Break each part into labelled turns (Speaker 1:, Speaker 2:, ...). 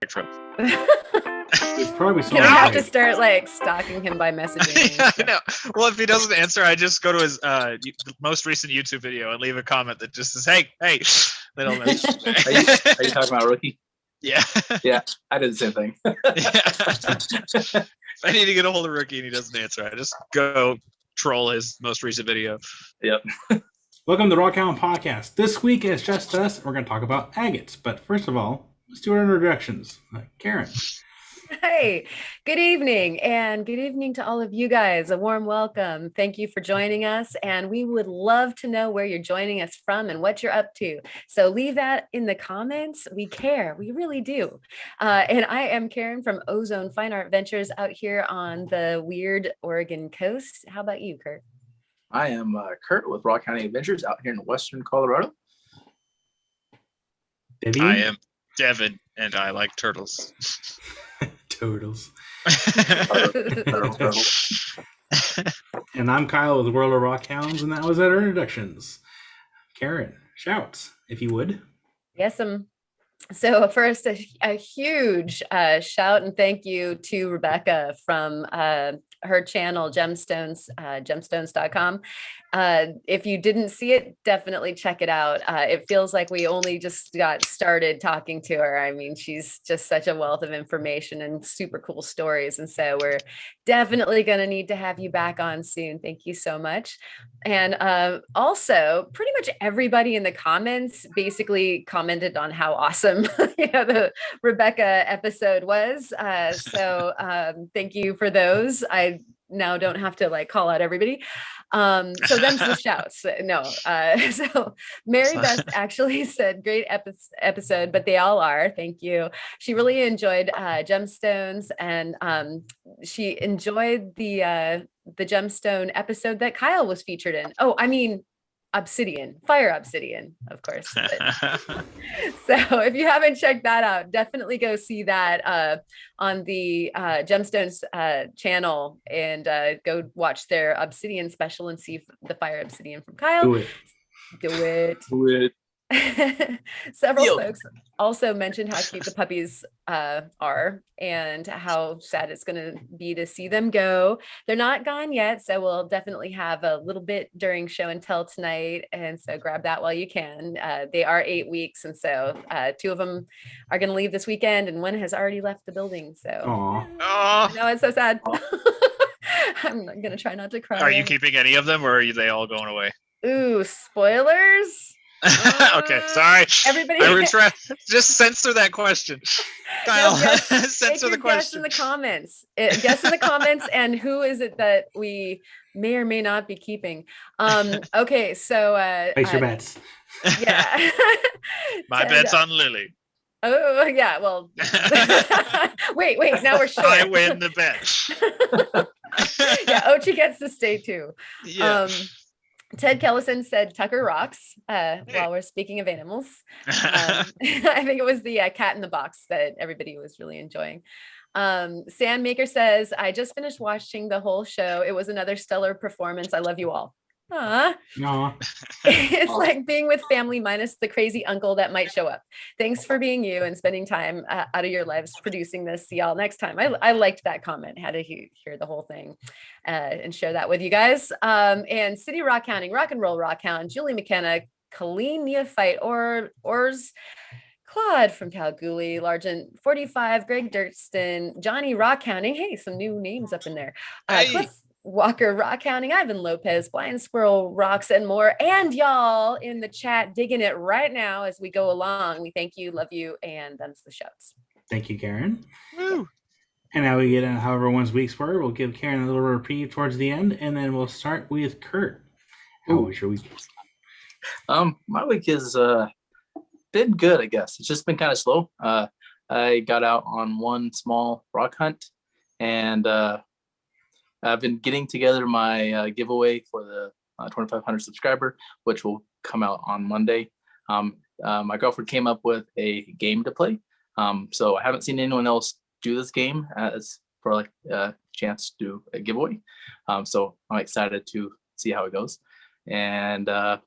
Speaker 1: trip.
Speaker 2: It's probably so.
Speaker 3: I have to start like stalking him by messaging.
Speaker 1: Yeah, I know. Well, if he doesn't answer, I just go to his most recent YouTube video and leave a comment that just says, "Hey." They don't know.
Speaker 4: Are you talking about Rookie?
Speaker 1: Yeah.
Speaker 4: Yeah, I did the same thing.
Speaker 1: If I need to get a hold of Rookie and he doesn't answer, I just go troll his most recent video.
Speaker 4: Yep.
Speaker 2: Welcome to the Rockhound Podcast. This week it's just us. We're going to talk about agates. But first of all, let's do our introductions. Karen.
Speaker 3: Hey, good evening, and good evening to all of you guys. A warm welcome. Thank you for joining us, and we would love to know where you're joining us from and what you're up to. So leave that in the comments. We care. We really do. And I am Karen from Ozone Fine Art Ventures out here on the weird Oregon coast. How about you, Kurt?
Speaker 4: I am Kurt with Rock.Hounding.Adventures out here in Western Colorado.
Speaker 2: Debbie?
Speaker 1: I am Devin, and I like turtles.
Speaker 2: Turtles.
Speaker 4: Turtles.
Speaker 2: And I'm Kyle with the World of Rockhounds, and that was our introductions. Karen, shouts, if you would.
Speaker 3: Yes, so first, a huge shout and thank you to Rebecca from her channel, gemstones.com. If you didn't see it, definitely check it out. It feels like we only just got started talking to her. I mean, she's just such a wealth of information and super cool stories. And so we're definitely going to need to have you back on soon. Thank you so much. And also, pretty much everybody in the comments basically commented on how awesome the Rebecca episode was. So thank you for those. I now don't have to like call out everybody. So them's the shouts. No. So Mary Beth actually said, great episode, but they all are. Thank you. She really enjoyed gemstones, and she enjoyed the gemstone episode that Kyle was featured in. Oh, I mean, obsidian, fire obsidian, of course. So if you haven't checked that out, definitely go see that on the Gemstones channel, and go watch their obsidian special and see the fire obsidian from Kyle.
Speaker 2: Do it.
Speaker 4: Do it.
Speaker 3: Several folks also mentioned how cute the puppies are and how sad it's going to be to see them go. They're not gone yet, so we'll definitely have a little bit during show and tell tonight, and so grab that while you can. They are 8 weeks, and so 2 of them are going to leave this weekend, and 1 has already left the building. So I know it's so sad. I'm going to try not to cry.
Speaker 1: Are you keeping any of them, or are they all going away?
Speaker 3: Ooh, spoilers.
Speaker 1: Okay, sorry.
Speaker 3: Everybody,
Speaker 1: just censor that question. Kyle, censor the question.
Speaker 3: Guess in the comments. Guess in the comments, and who is it that we may or may not be keeping? Okay, so
Speaker 2: Place your bets.
Speaker 3: Yeah.
Speaker 1: My bet's on Lily.
Speaker 3: Oh yeah, well. wait. Now we're short.
Speaker 1: I win the bet.
Speaker 3: Yeah, Ochi gets to stay too.
Speaker 1: Yeah.
Speaker 3: Ted Kellison said Tucker rocks while we're speaking of animals. I think it was the cat in the box that everybody was really enjoying. Sandmaker says, I just finished watching the whole show. It was another stellar performance. I love you all. Aww. It's like being with family minus the crazy uncle that might show up. Thanks for being you and spending time out of your lives producing this. See y'all next time. I liked that comment. Had to hear the whole thing and share that with you guys. And City Rock Hounding, Rock and Roll Rock Hound, Julie McKenna, Colleen Neophyte, Ors, Claude from Kalgoorlie, Largent 45, Greg Dirkston, Johnny Rock Hounding. Hey, some new names up in there. Cliff Walker Rock Hounding, Ivan Lopez, Blind Squirrel Rocks, and more. And y'all in the chat digging it right now as we go along. We thank you, love you, and them's the shouts.
Speaker 2: Thank you, Karen.
Speaker 1: Woo.
Speaker 2: And now we get in how everyone's weeks were. We'll give Karen a little reprieve towards the end, and then we'll start with Kurt. How was your week?
Speaker 4: My week has been good, I guess. It's just been kind of slow. I got out on one small rock hunt, and I've been getting together my giveaway for the 2,500 subscriber, which will come out on Monday. My girlfriend came up with a game to play. So I haven't seen anyone else do this game as for like a chance to do a giveaway. So I'm excited to see how it goes. And yeah,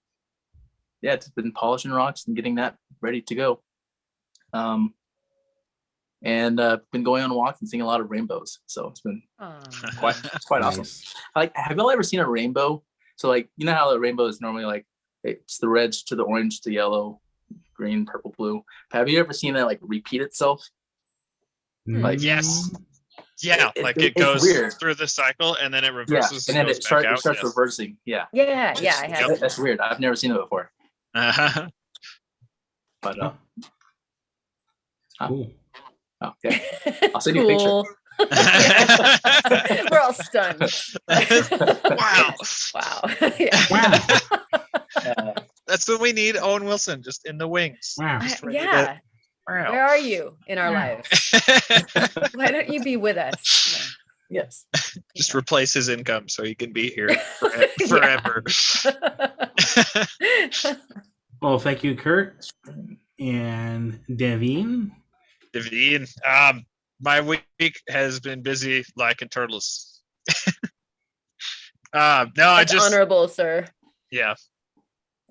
Speaker 4: it's been polishing rocks and getting that ready to go. and been going on walks and seeing a lot of rainbows. So it's been it's quite awesome.
Speaker 2: Nice.
Speaker 4: Like, have y'all ever seen a rainbow? So like, you know how the rainbow is normally like it's the reds to the orange to yellow, green, purple, blue. Have you ever seen that like repeat itself? Like,
Speaker 1: Yes. Yeah, it
Speaker 4: it's
Speaker 1: goes
Speaker 4: weird.
Speaker 1: through the cycle and then it
Speaker 4: Yeah,
Speaker 1: reverses.
Speaker 4: and then
Speaker 1: goes
Speaker 4: it
Speaker 1: back out.
Speaker 4: starts
Speaker 1: Yes.
Speaker 4: reversing. Yeah.
Speaker 3: Yeah, I have.
Speaker 4: That's weird. I've never seen it before.
Speaker 1: Uh-huh.
Speaker 4: But
Speaker 2: Cool.
Speaker 4: oh yeah, I'll send you a picture.
Speaker 3: Cool. We're all stunned.
Speaker 1: Wow.
Speaker 3: Wow. Yeah.
Speaker 2: Wow.
Speaker 1: That's what we need, Owen Wilson, just in the wings.
Speaker 2: Wow.
Speaker 1: Just ready to-
Speaker 3: Yeah.
Speaker 1: Wow.
Speaker 3: Where are you in our
Speaker 2: Wow.
Speaker 3: lives? Why don't you be with us?
Speaker 4: Yes.
Speaker 1: Just replace his income so he can be here forever.
Speaker 2: Well, thank you, Kurt and Devine.
Speaker 1: Devine, my week has been busy like in turtles. No,
Speaker 3: That's honorable, sir.
Speaker 1: Yeah.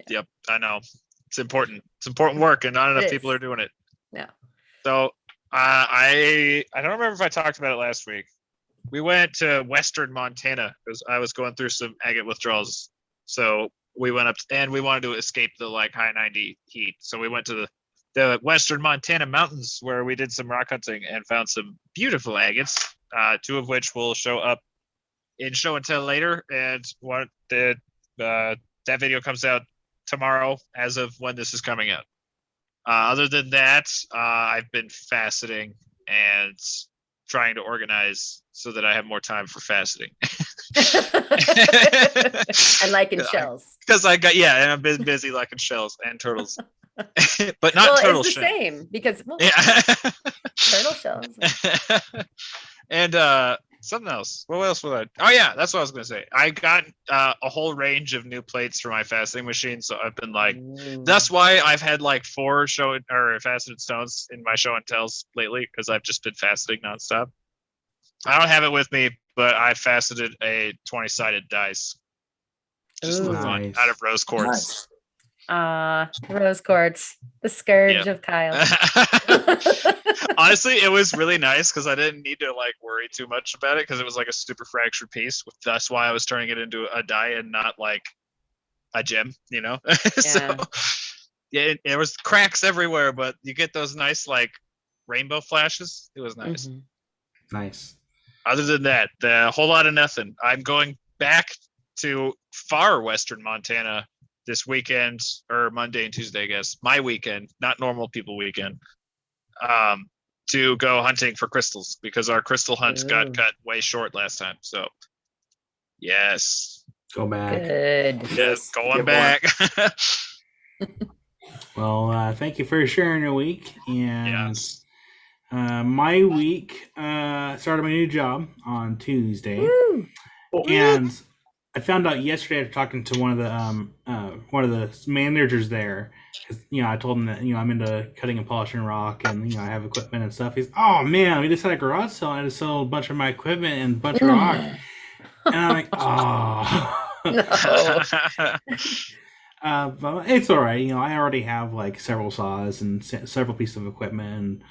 Speaker 1: Yep, I know. It's important. It's important work, and not enough people are doing it.
Speaker 3: No.
Speaker 1: So I don't remember if I talked about it last week. We went to Western Montana because I was going through some agate withdrawals. So we went up and we wanted to escape the high 90 heat. So we went to the Western Montana mountains where we did some rock hunting and found some beautiful agates, two of which will show up in show and tell later. And that video comes out tomorrow as of when this is coming out. Other than that, I've been faceting and trying to organize so that I have more time for faceting.
Speaker 3: And liking shells.
Speaker 1: Because and I've been busy liking shells and turtles. But not turtle
Speaker 3: it's the
Speaker 1: shells.
Speaker 3: same because turtle shells.
Speaker 1: And something else. What else was I? Oh yeah, that's what I was gonna say. I got a whole range of new plates for my faceting machine, so I've been that's why I've had 4 faceted stones in my show and tells lately, because I've just been faceting nonstop. I don't have it with me, but I faceted a 20-sided dice just for fun out of rose quartz.
Speaker 3: Rose quartz, the scourge of Kyle.
Speaker 1: Honestly, it was really nice because I didn't need to worry too much about it because it was a super fractured piece. That's why I was turning it into a die and not a gem, So there was cracks everywhere, but you get those nice rainbow flashes. It was nice.
Speaker 2: Mm-hmm. Nice.
Speaker 1: Other than that, a whole lot of nothing. I'm going back to far Western Montana this weekend, or Monday and Tuesday, I guess. My weekend, not normal people weekend. To go hunting for crystals because our crystal hunts got cut way short last time. So, yes.
Speaker 2: Go back.
Speaker 3: Good.
Speaker 1: Yes, going back.
Speaker 2: Well, thank you for sharing your week. And my week started my new job on Tuesday.
Speaker 3: Woo!
Speaker 2: And I found out yesterday after talking to one of the managers there. I told him that I'm into cutting and polishing rock, and I have equipment and stuff. He's, oh man, we just had a garage sale. I just sold a bunch of my equipment and a bunch of rock. And I'm like, oh
Speaker 3: No.
Speaker 2: but it's all right. I already have several saws and several pieces of equipment,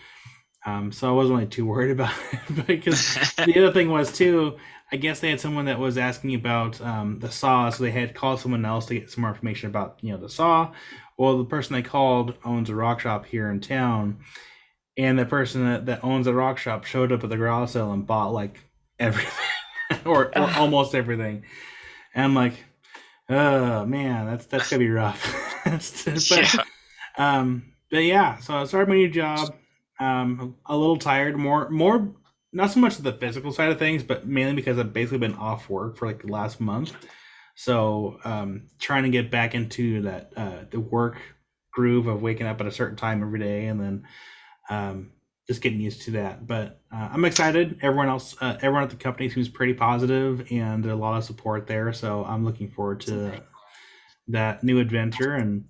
Speaker 2: and so I wasn't really too worried about it. Because the other thing was too, I guess they had someone that was asking about the saw, so they had called someone else to get some more information about the saw. Well, the person they called owns a rock shop here in town, and the person that owns the rock shop showed up at the garage sale and bought everything, or almost everything. And I'm like, oh man, that's gonna be rough. But yeah, so I started my new job. A little tired, more not so much the physical side of things, but mainly because I've basically been off work for the last month. So trying to get back into that the work groove of waking up at a certain time every day, and then just getting used to that. But I'm excited. Everyone at the company seems pretty positive, and there's a lot of support there. So I'm looking forward to that new adventure. And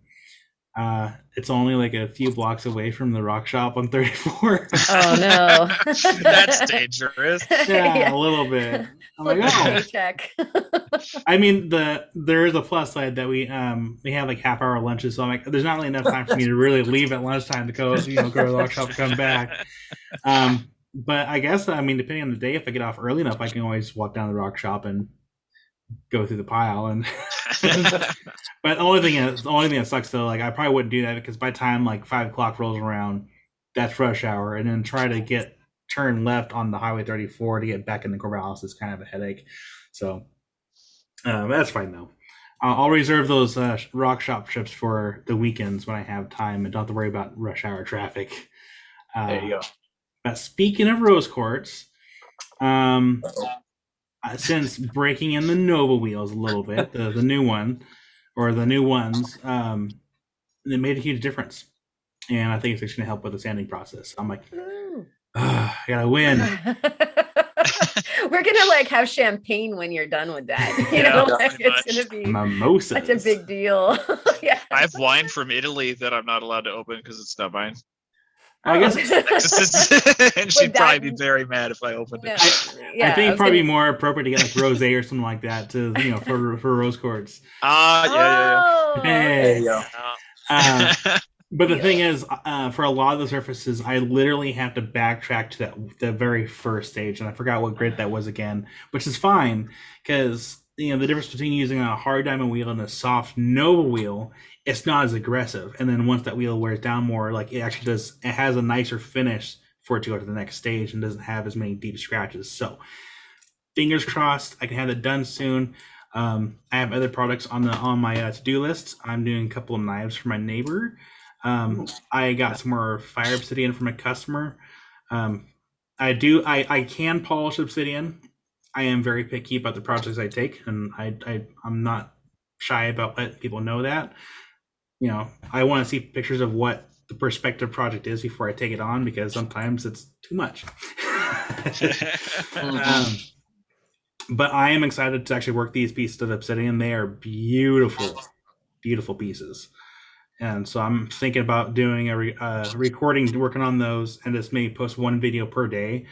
Speaker 2: It's only like a few blocks away from the rock shop on 34.
Speaker 3: Oh no.
Speaker 1: That's dangerous.
Speaker 2: Yeah, a little bit. I'm
Speaker 3: Flip
Speaker 2: like,
Speaker 3: the
Speaker 2: oh.
Speaker 3: paycheck.
Speaker 2: I mean, there is a plus side that we have like half-hour lunches, so I'm like, there's not really enough time for me to really leave at lunchtime to go to the rock shop and come back. But I guess, I mean, depending on the day, if I get off early enough, I can always walk down the rock shop and go through the pile. And but the only thing that sucks though, like I probably wouldn't do that because by the time like 5 o'clock rolls around, that's rush hour, and then try to turn left on the Highway 34 to get back in the Corvallis is kind of a headache. So that's fine though. I'll reserve those rock shop trips for the weekends when I have time and don't have to worry about rush hour traffic.
Speaker 4: There you go.
Speaker 2: But speaking of rose quartz, since breaking in the Nova wheels a little bit, the new one or the new ones, it made a huge difference, and I think it's just going to help with the sanding process. I'm like, I gotta win.
Speaker 3: We're gonna like have champagne when you're done with that. You
Speaker 1: Yeah,
Speaker 3: know, like
Speaker 1: pretty
Speaker 3: it's
Speaker 1: much.
Speaker 3: gonna be
Speaker 2: Mimosas.
Speaker 3: such a big deal. Yeah.
Speaker 1: I have wine from Italy that I'm not allowed to open because it's not mine.
Speaker 2: I guess
Speaker 1: And she'd
Speaker 3: that-
Speaker 1: probably be very mad if I opened
Speaker 3: No,
Speaker 1: it.
Speaker 3: yeah,
Speaker 2: I think
Speaker 3: was
Speaker 2: it'd probably be
Speaker 3: gonna-
Speaker 2: more appropriate to get like rosé or something like that to for rose quartz.
Speaker 1: Yeah.
Speaker 3: Oh,
Speaker 2: Hey.
Speaker 4: There you go.
Speaker 2: But the thing is, for a lot of the surfaces, I literally have to backtrack to the very first stage, and I forgot what grid that was again, which is fine because the difference between using a hard diamond wheel and a soft Nova wheel, it's not as aggressive. And then once that wheel wears down more, like it has a nicer finish for it to go to the next stage and doesn't have as many deep scratches. So fingers crossed, I can have it done soon. I have other products on my to-do list. I'm doing a couple of knives for my neighbor. I got some more fire obsidian from a customer. I can polish obsidian. I am very picky about the projects I take, and I'm not shy about letting people know that. I want to see pictures of what the prospective project is before I take it on, because sometimes it's too much. But I am excited to actually work these pieces of obsidian. They are beautiful, beautiful pieces. And so I'm thinking about doing a recording, working on those, and just maybe post one video per day,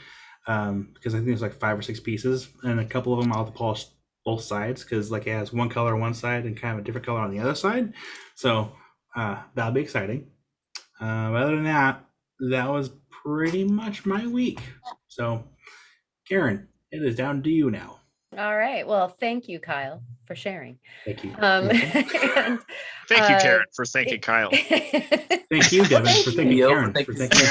Speaker 2: because I think there's like 5 or 6 pieces, and a couple of them I'll have to polish both sides because like it has one color on one side and kind of a different color on the other side. So that'll be exciting. Other than that, that was pretty much my week. So Karen, it is down to you now.
Speaker 3: all right. Well, thank you, Kyle, for sharing.
Speaker 2: Thank you.
Speaker 3: And,
Speaker 1: Thank you, Karen, for thanking Kyle.
Speaker 2: Thank you, Devin, for thanking
Speaker 4: Theo,
Speaker 2: Karen.
Speaker 4: thank
Speaker 2: For
Speaker 4: you,
Speaker 2: thanking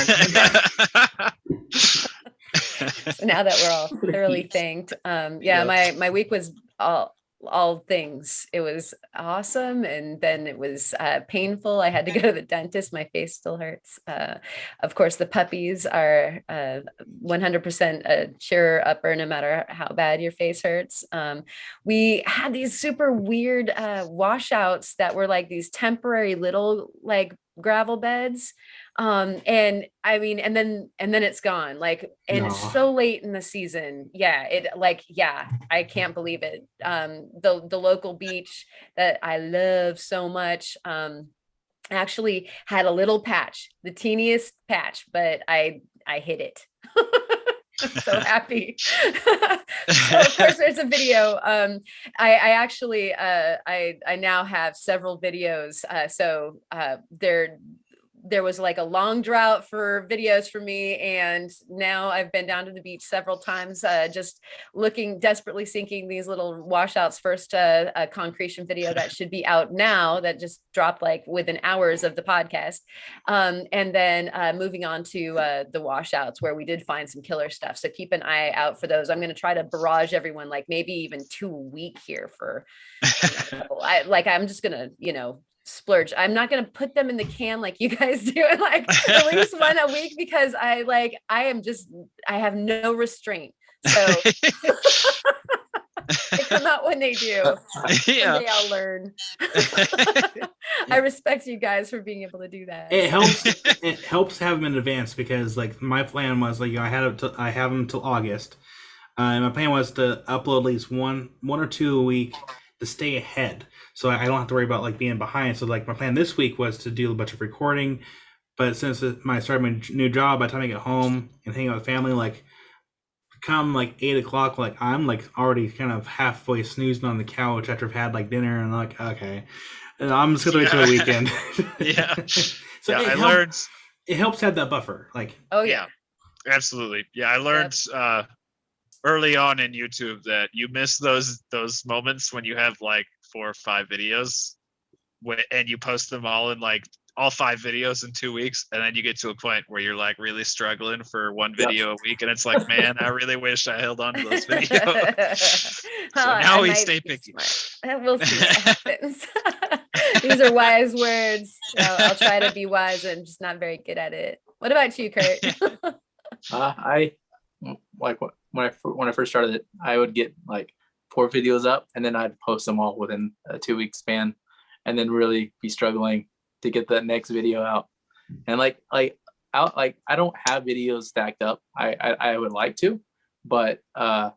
Speaker 3: So now that we're all thoroughly thanked, my week was all things. It was awesome, and then it was painful. I had to go to the dentist. My face still hurts. Of course, the puppies are 100% a cheer upper, no matter how bad your face hurts. We had these super weird washouts that were like these temporary little like gravel beds. And I mean, and then it's gone, like, and it's so late in the season. I can't believe it. The local beach that I love so much, actually had a little patch, the teeniest patch, but I hit it. I'm so happy. So of course there's a video. I actually I now have several videos. There was like a long drought for videos for me, and now I've been down to the beach several times, just looking, desperately seeking these little washouts. First, a concretion video that should be out now that just dropped like within hours of the podcast, and then moving on to the washouts where we did find some killer stuff. So keep an eye out for those. I'm going to try to barrage everyone, like maybe even 2 a week here for. I'm just gonna, splurge. I'm not going to put them in the can like you guys do and like release one a week, because I have no restraint. So they come out when they do.
Speaker 1: Yeah.
Speaker 3: Someday I'll learn. I respect you guys for being able to do that.
Speaker 2: It helps have them in advance, because like my plan was like I have them till August. And my plan was to upload at least one or two a week to stay ahead, so I don't have to worry about like being behind. So like my plan this week was to do a bunch of recording, but since I started my new job, by the time I get home and hang out with family, like come like 8 o'clock, like I'm like already kind of halfway snoozing on the couch after I've had like dinner, and I'm like, okay, and I'm just gonna wait till the weekend.
Speaker 1: Yeah.
Speaker 2: So
Speaker 1: Yeah, I learned.
Speaker 2: it helps have that buffer. Like,
Speaker 3: Oh yeah.
Speaker 1: Absolutely. Yeah, I learned early on in YouTube that you miss those moments when you have like 4 or 5 videos and you post them all in like all 5 videos in 2 weeks, and then you get to a point where you're like really struggling for one video a week, and it's like, man, I really wish I held on to those videos. So now we stay picky.
Speaker 3: We'll see what happens. These are wise words. So I'll try to be wise and just not very good at it. What about you, Kurt?
Speaker 4: I like when I first started it, I would get like 4 videos up, and then I'd post them all within a 2-week span, and then really be struggling to get that next video out. And I don't have videos stacked up. I would like to, but I'm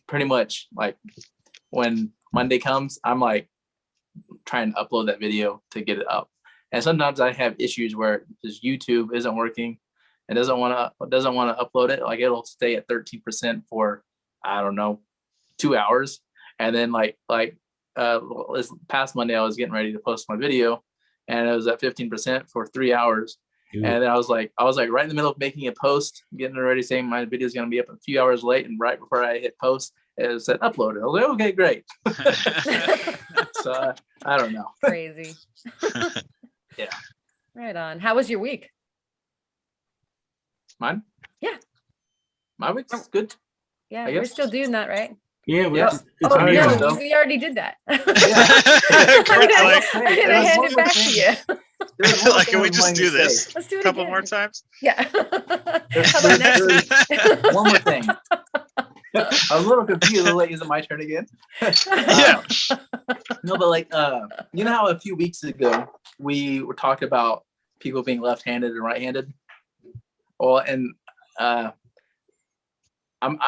Speaker 4: pretty much like, when Monday comes, I'm like trying to upload that video to get it up. And sometimes I have issues where just YouTube isn't working and doesn't want to upload it. Like it'll stay at 13% for, I don't know, 2 hours. And then this past Monday, I was getting ready to post my video, and it was at 15% for 3 hours. Ooh. And then I was like right in the middle of making a post, getting ready, saying my video is going to be up a few hours late. And right before I hit post, it said uploaded. I was like, okay, great. So I don't know.
Speaker 3: Crazy.
Speaker 4: Yeah.
Speaker 3: Right on. How was your week?
Speaker 4: Mine?
Speaker 3: Yeah.
Speaker 4: My week's good.
Speaker 3: Yeah, we're still doing that, right?
Speaker 2: Yeah.
Speaker 3: We already did that.
Speaker 1: Yeah.
Speaker 3: I'm gonna hand it back to you.
Speaker 1: Like, can we just do this
Speaker 3: Let's do it
Speaker 1: a couple
Speaker 3: again.
Speaker 1: more times?
Speaker 3: Yeah. How about next week?
Speaker 4: One more thing. I was a little confused. Like, is it my turn again?
Speaker 1: Yeah.
Speaker 4: No, but you know how a few weeks ago we were talking about people being left-handed and right-handed? Well, and I'm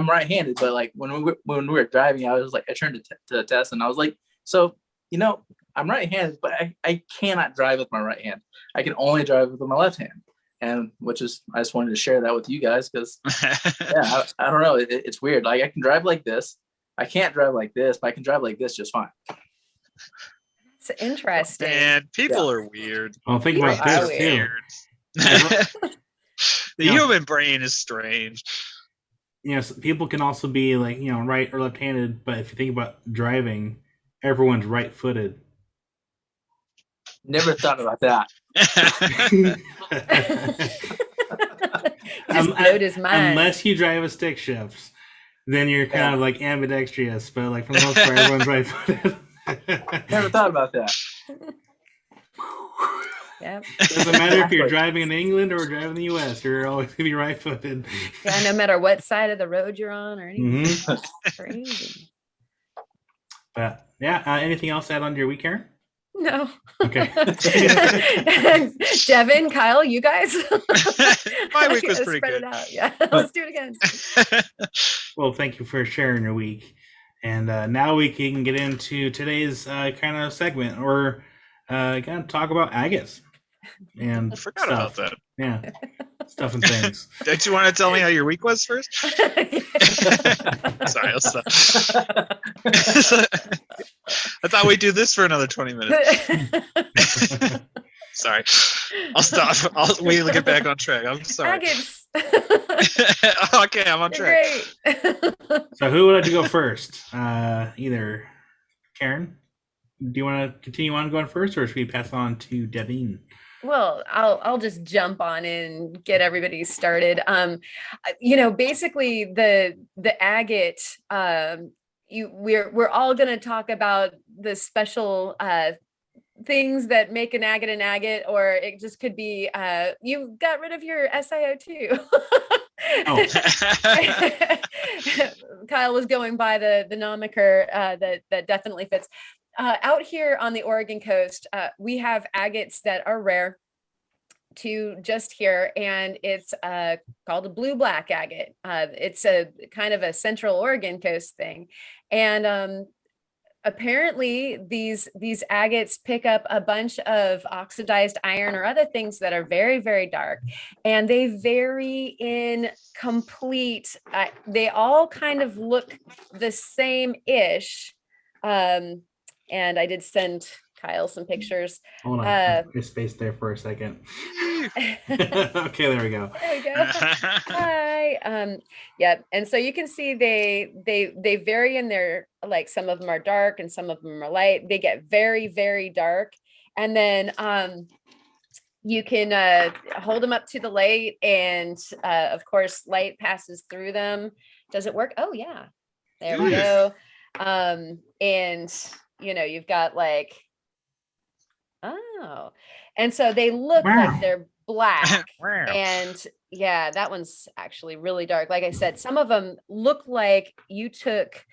Speaker 4: right-handed, but like when we were driving, I was like, I turned to the test, and I was like, so I'm right-handed, but I cannot drive with my right hand. I can only drive with my left hand, and I just wanted to share that with you guys because yeah, I don't know, it's weird. Like I can drive like this, I can't drive like this, but I can drive like this just fine.
Speaker 3: It's interesting.
Speaker 1: And people are weird.
Speaker 2: Well, think about this too.
Speaker 1: The human brain is strange.
Speaker 2: Yes, people can also be like, right or left-handed, but if you think about driving, everyone's right-footed.
Speaker 4: Never thought about that.
Speaker 3: Just blowed his mind.
Speaker 2: Unless you drive a stick shift, then you're kind of like ambidextrous, but like for the most part, everyone's right-footed.
Speaker 4: Never thought about that.
Speaker 3: Yep.
Speaker 2: Doesn't matter if you're driving in England or driving in the US, you're always gonna be right-footed.
Speaker 3: Yeah, no matter what side of the road you're on or anything. Mm-hmm. Crazy.
Speaker 2: But yeah, anything else to add on to your week, Karen?
Speaker 3: No.
Speaker 2: Okay.
Speaker 3: Devin, Kyle, you guys.
Speaker 1: My week was pretty good.
Speaker 3: It out. Yeah, let's do it again.
Speaker 2: Well, thank you for sharing your week, and now we can get into today's kind of segment, or gonna talk about agates. And
Speaker 1: I forgot about that.
Speaker 2: Yeah, stuff and things.
Speaker 1: Don't you want to tell me how your week was first? Sorry, I'll stop. I thought we'd do this for another 20 minutes. Sorry, I'll stop. I'll wait to get back on track. I'm sorry.
Speaker 3: Agates.
Speaker 1: Okay, I'm on track.
Speaker 3: Great.
Speaker 2: So who would like to go first? Either Karen. Do you want to continue on going first, or should we pass on to Devin?
Speaker 3: Well, I'll just jump on in and get everybody started. Basically the agate. We're all going to talk about the special things that make an agate, or it just could be you got rid of your SiO2. Oh. Kyle was going by the nomiker that definitely fits. Out here on the Oregon coast, we have agates that are rare to just here, and it's called a blue-black agate. It's a kind of a Central Oregon coast thing, And apparently these agates pick up a bunch of oxidized iron or other things that are very, very dark, and they vary in complete, they all kind of look the same-ish. And I did send Kyle some pictures.
Speaker 2: Hold on, I spaced there for a second. Okay, there we go.
Speaker 3: There we go. Hi. Yeah, and so you can see they vary in their, like, some of them are dark and some of them are light. They get very, very dark, and then you can hold them up to the light, and of course light passes through them. Does it work? Oh yeah, there we go. And you've got like, oh, and so they look like they're black. And yeah, that one's actually really dark. Like I said, some of them look like you took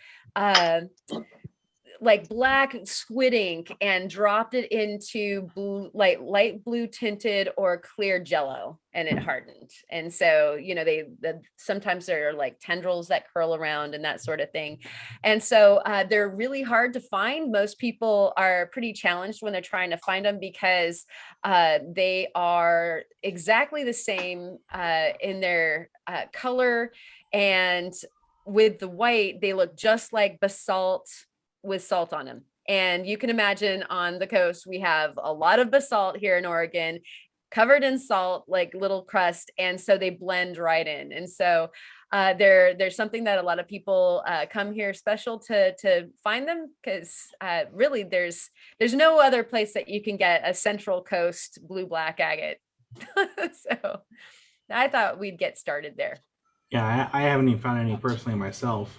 Speaker 3: like black squid ink and dropped it into blue, like light blue tinted or clear jello, and it hardened. And so, sometimes there are like tendrils that curl around and that sort of thing. And so they're really hard to find. Most people are pretty challenged when they're trying to find them, because they are exactly the same in their color, and with the white, they look just like basalt with salt on them. And you can imagine on the coast, we have a lot of basalt here in Oregon, covered in salt, like little crust. And so they blend right in. And so there's something that a lot of people come here special to find them, because really there's no other place that you can get a Central Coast blue black agate. So I thought we'd get started there.
Speaker 2: Yeah, I haven't even found any personally myself.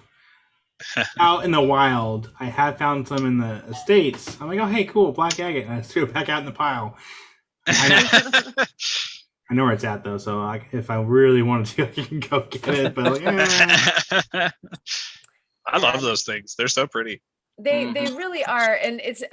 Speaker 2: Out in the wild, I have found some in the States. I'm like, oh, hey, cool, black agate. And I threw it back out in the pile. I know where it's at, though. So if I really wanted to, I can go get it. But
Speaker 1: I love those things. They're so pretty.
Speaker 3: They really are. And it's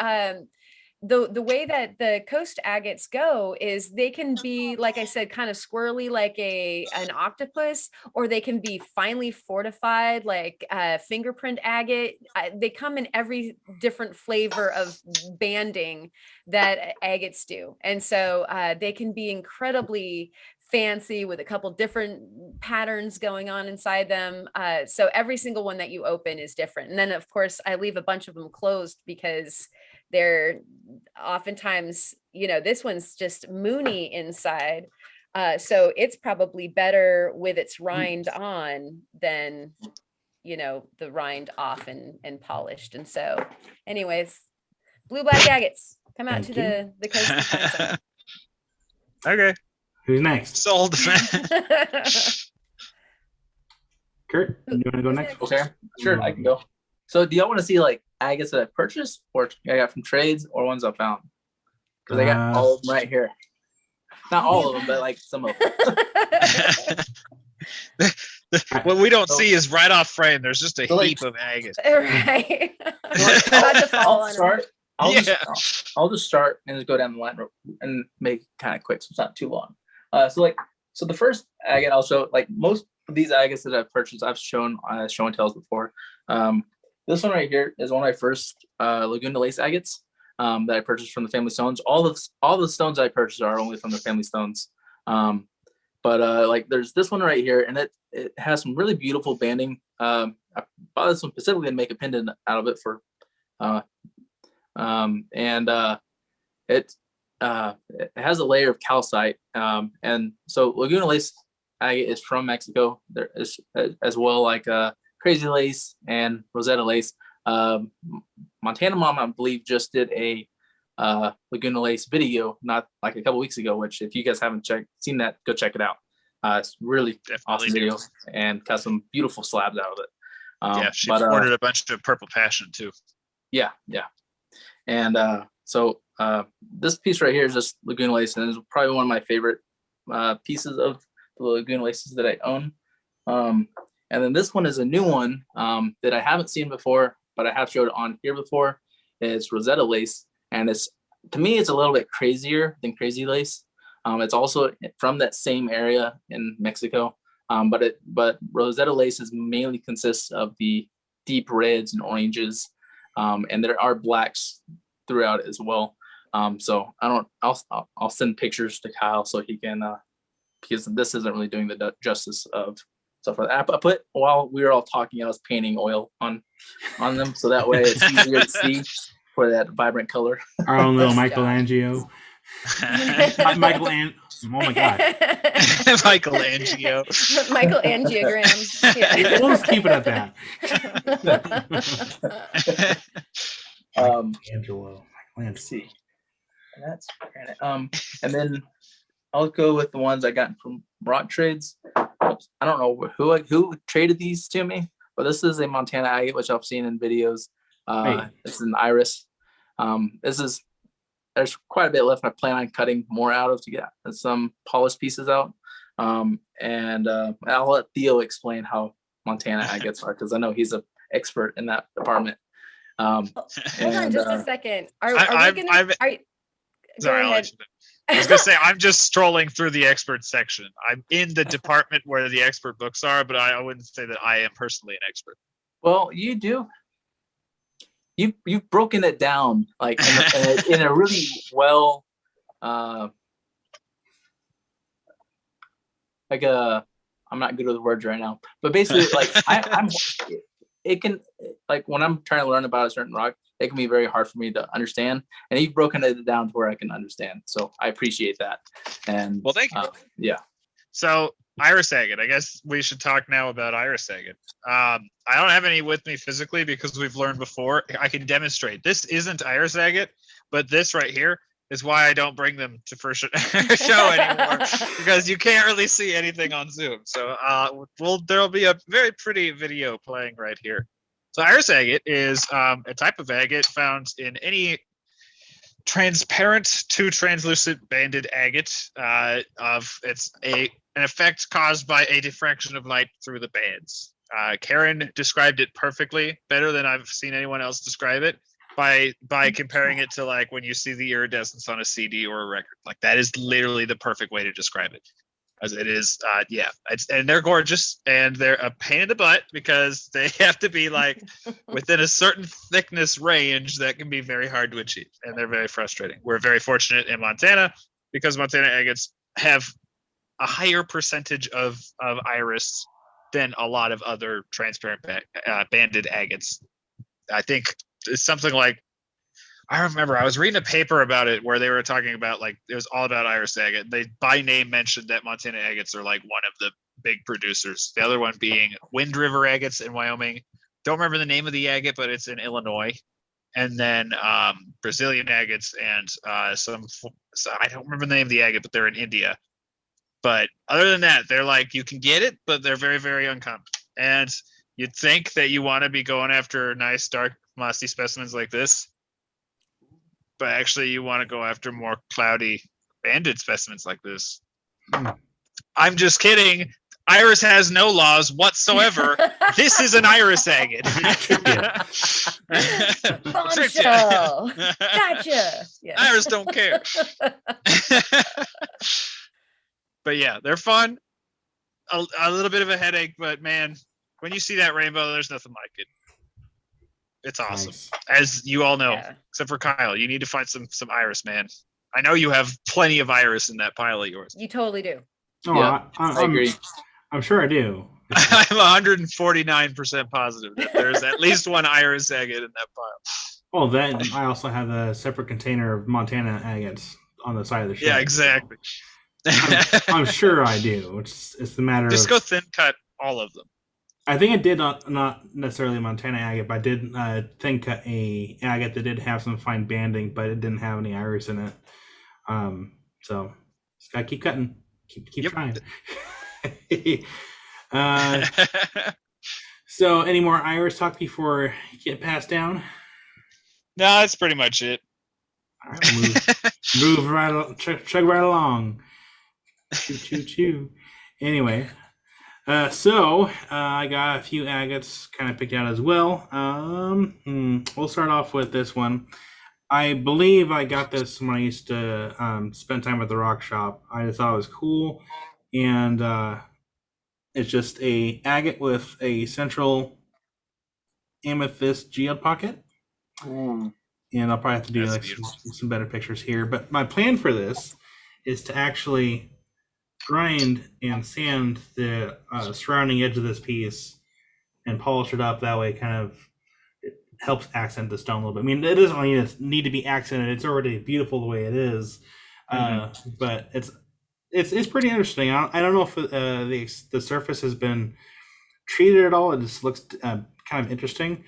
Speaker 3: the way that the coast agates go is they can be, like I said, kind of squirrely like an octopus, or they can be finely fortified like fingerprint agate. They come in every different flavor of banding that agates do. And so they can be incredibly fancy with a couple different patterns going on inside them. So every single one that you open is different. And then of course I leave a bunch of them closed, because they're oftentimes, this one's just moony inside. So it's probably better with its rind on than, the rind off and polished. And so anyways, blue black agates, come out to the coast and find some.
Speaker 1: Okay.
Speaker 2: Who's next?
Speaker 1: Sold.
Speaker 2: Kurt, you want to go next?
Speaker 4: Okay, sure, I can go. So do y'all want to see like agates that I purchased, or I got from trades, or ones I found? Because I got all of them right here. Not all of them, but like some of them.
Speaker 1: What we don't see is right off frame. There's just a heap of agates.
Speaker 3: Right.
Speaker 4: I'll just start and just go down the line and make it kind of quick, so it's not too long. So the first agate I'll show, like most of these agates that I've purchased, I've shown show and tells before. This one right here is one of my first Laguna Lace agates that I purchased from the family stones. All the stones I purchased are only from the family stones. But like there's this one right here, and it has some really beautiful banding. I bought this one specifically to make a pendant out of it for, it has a layer of calcite. And so Laguna Lace agate is from Mexico. There is as well like Crazy Lace and Rosetta Lace. Montana Mom, I believe, just did a Laguna Lace video not like a couple weeks ago, which if you guys haven't seen that, go check it out. It's really awesome video and got some beautiful slabs out of it.
Speaker 1: She ordered a bunch of Purple Passion too.
Speaker 4: Yeah. And so this piece right here is just Laguna Lace, and it's probably one of my favorite pieces of the Laguna Laces that I own. And then this one is a new one that I haven't seen before, but I have showed on here before. It's Rosetta Lace, and to me it's a little bit crazier than Crazy Lace. It's also from that same area in Mexico, but Rosetta Lace mainly consists of the deep reds and oranges, and there are blacks throughout as well. So I'll send pictures to Kyle so he can, because this isn't really doing the justice of stuff like that. I put, while we were all talking, I was painting oil on them, so that way it's easier to see for that vibrant color.
Speaker 2: Oh no, Michelangelo. Oh my god.
Speaker 1: Michelangelo.
Speaker 3: Michael Angiogram. Yeah.
Speaker 2: Let's keep it at that. Angelo.
Speaker 4: Let's see. And that's granite. And then I'll go with the ones I got from Rock Trades. I don't know who traded these to me, but this is a Montana agate, which I've seen in videos. It's an iris. There's quite a bit left. I plan on cutting more out of to get some polished pieces out. And I'll let Theo explain how Montana agates are, because I know he's an expert in that department.
Speaker 3: Hold on just a second. Go
Speaker 1: Sorry,
Speaker 3: ahead.
Speaker 1: I was gonna say I'm just strolling through the expert section. I'm in the department where the expert books are, but I wouldn't say that I am personally an expert.
Speaker 4: Well, you do. You've broken it down like in a really well, I'm not good with words right now, but basically like it can, like when I'm trying to learn about a certain rock, it can be very hard for me to understand, and you've broken it down to where I can understand. So I appreciate that. And
Speaker 1: well, thank you.
Speaker 4: Yeah.
Speaker 1: So iris agate. I guess we should talk now about iris agate. I don't have any with me physically because we've learned before. I can demonstrate. This isn't iris agate, but this right here is why I don't bring them to first show anymore, because you can't really see anything on Zoom. So there'll be a very pretty video playing right here. So iris agate is a type of agate found in any transparent to translucent banded agate. It's an effect caused by a diffraction of light through the bands. Karen described it perfectly, better than I've seen anyone else describe it, by comparing it to like when you see the iridescence on a CD or a record. Like that is literally the perfect way to describe it. As it is, and they're gorgeous, and they're a pain in the butt because they have to be like within a certain thickness range that can be very hard to achieve, and they're very frustrating. We're very fortunate in Montana because Montana agates have a higher percentage of iris than a lot of other transparent banded agates. I think it's something like, I remember I was reading a paper about it where they were talking about like it was all about iris agate. They by name mentioned that Montana agates are like one of the big producers. The other one being Wind River agates in Wyoming. Don't remember the name of the agate, but it's in Illinois. And then Brazilian agates and I don't remember the name of the agate, but they're in India. But other than that, they're like, you can get it, but they're very, very uncommon. And you'd think that you want to be going after nice, dark, mossy specimens like this. But actually, you want to go after more cloudy, banded specimens like this. I'm just kidding. Iris has no laws whatsoever. This is an iris agate.
Speaker 3: Bombshell. Gotcha. Yeah.
Speaker 1: Iris don't care. But yeah, they're fun. A little bit of a headache, but man, when you see that rainbow, there's nothing like it. It's awesome. Nice. As you all know, except for Kyle, you need to find some iris, man. I know you have plenty of iris in that pile of yours.
Speaker 3: You totally do.
Speaker 2: Oh, yeah, I agree. I'm sure I do.
Speaker 1: I'm 149% positive that there's at least one iris agate in that pile.
Speaker 2: Well, then I also have a separate container of Montana agates on the side of the shelf.
Speaker 1: Yeah, exactly.
Speaker 2: I'm sure I do. It's the matter
Speaker 1: just go thin cut all of them.
Speaker 2: I think I did not necessarily Montana agate, but I did thin cut a agate that did have some fine banding, but it didn't have any iris in it. So just gotta keep cutting, keep trying. So any more iris talk before you get passed down?
Speaker 1: No, that's pretty much it.
Speaker 2: All right, move right, chug right along. Choo. Anyway. So I got a few agates kind of picked out as well. We'll start off with this one. I believe I got this when I used to spend time at the rock shop. I just thought it was cool, and it's just a agate with a central amethyst geode pocket.
Speaker 4: Mm.
Speaker 2: And I'll probably have to do
Speaker 1: That's
Speaker 2: like
Speaker 1: beautiful.
Speaker 2: some better pictures here. But my plan for this is to actually grind and sand the surrounding edge of this piece and polish it up. That way, kind of it helps accent the stone a little bit. I mean, it doesn't really need to be accented. It's already beautiful the way it is. But it's pretty interesting. I don't know if the surface has been treated at all. It just looks kind of interesting.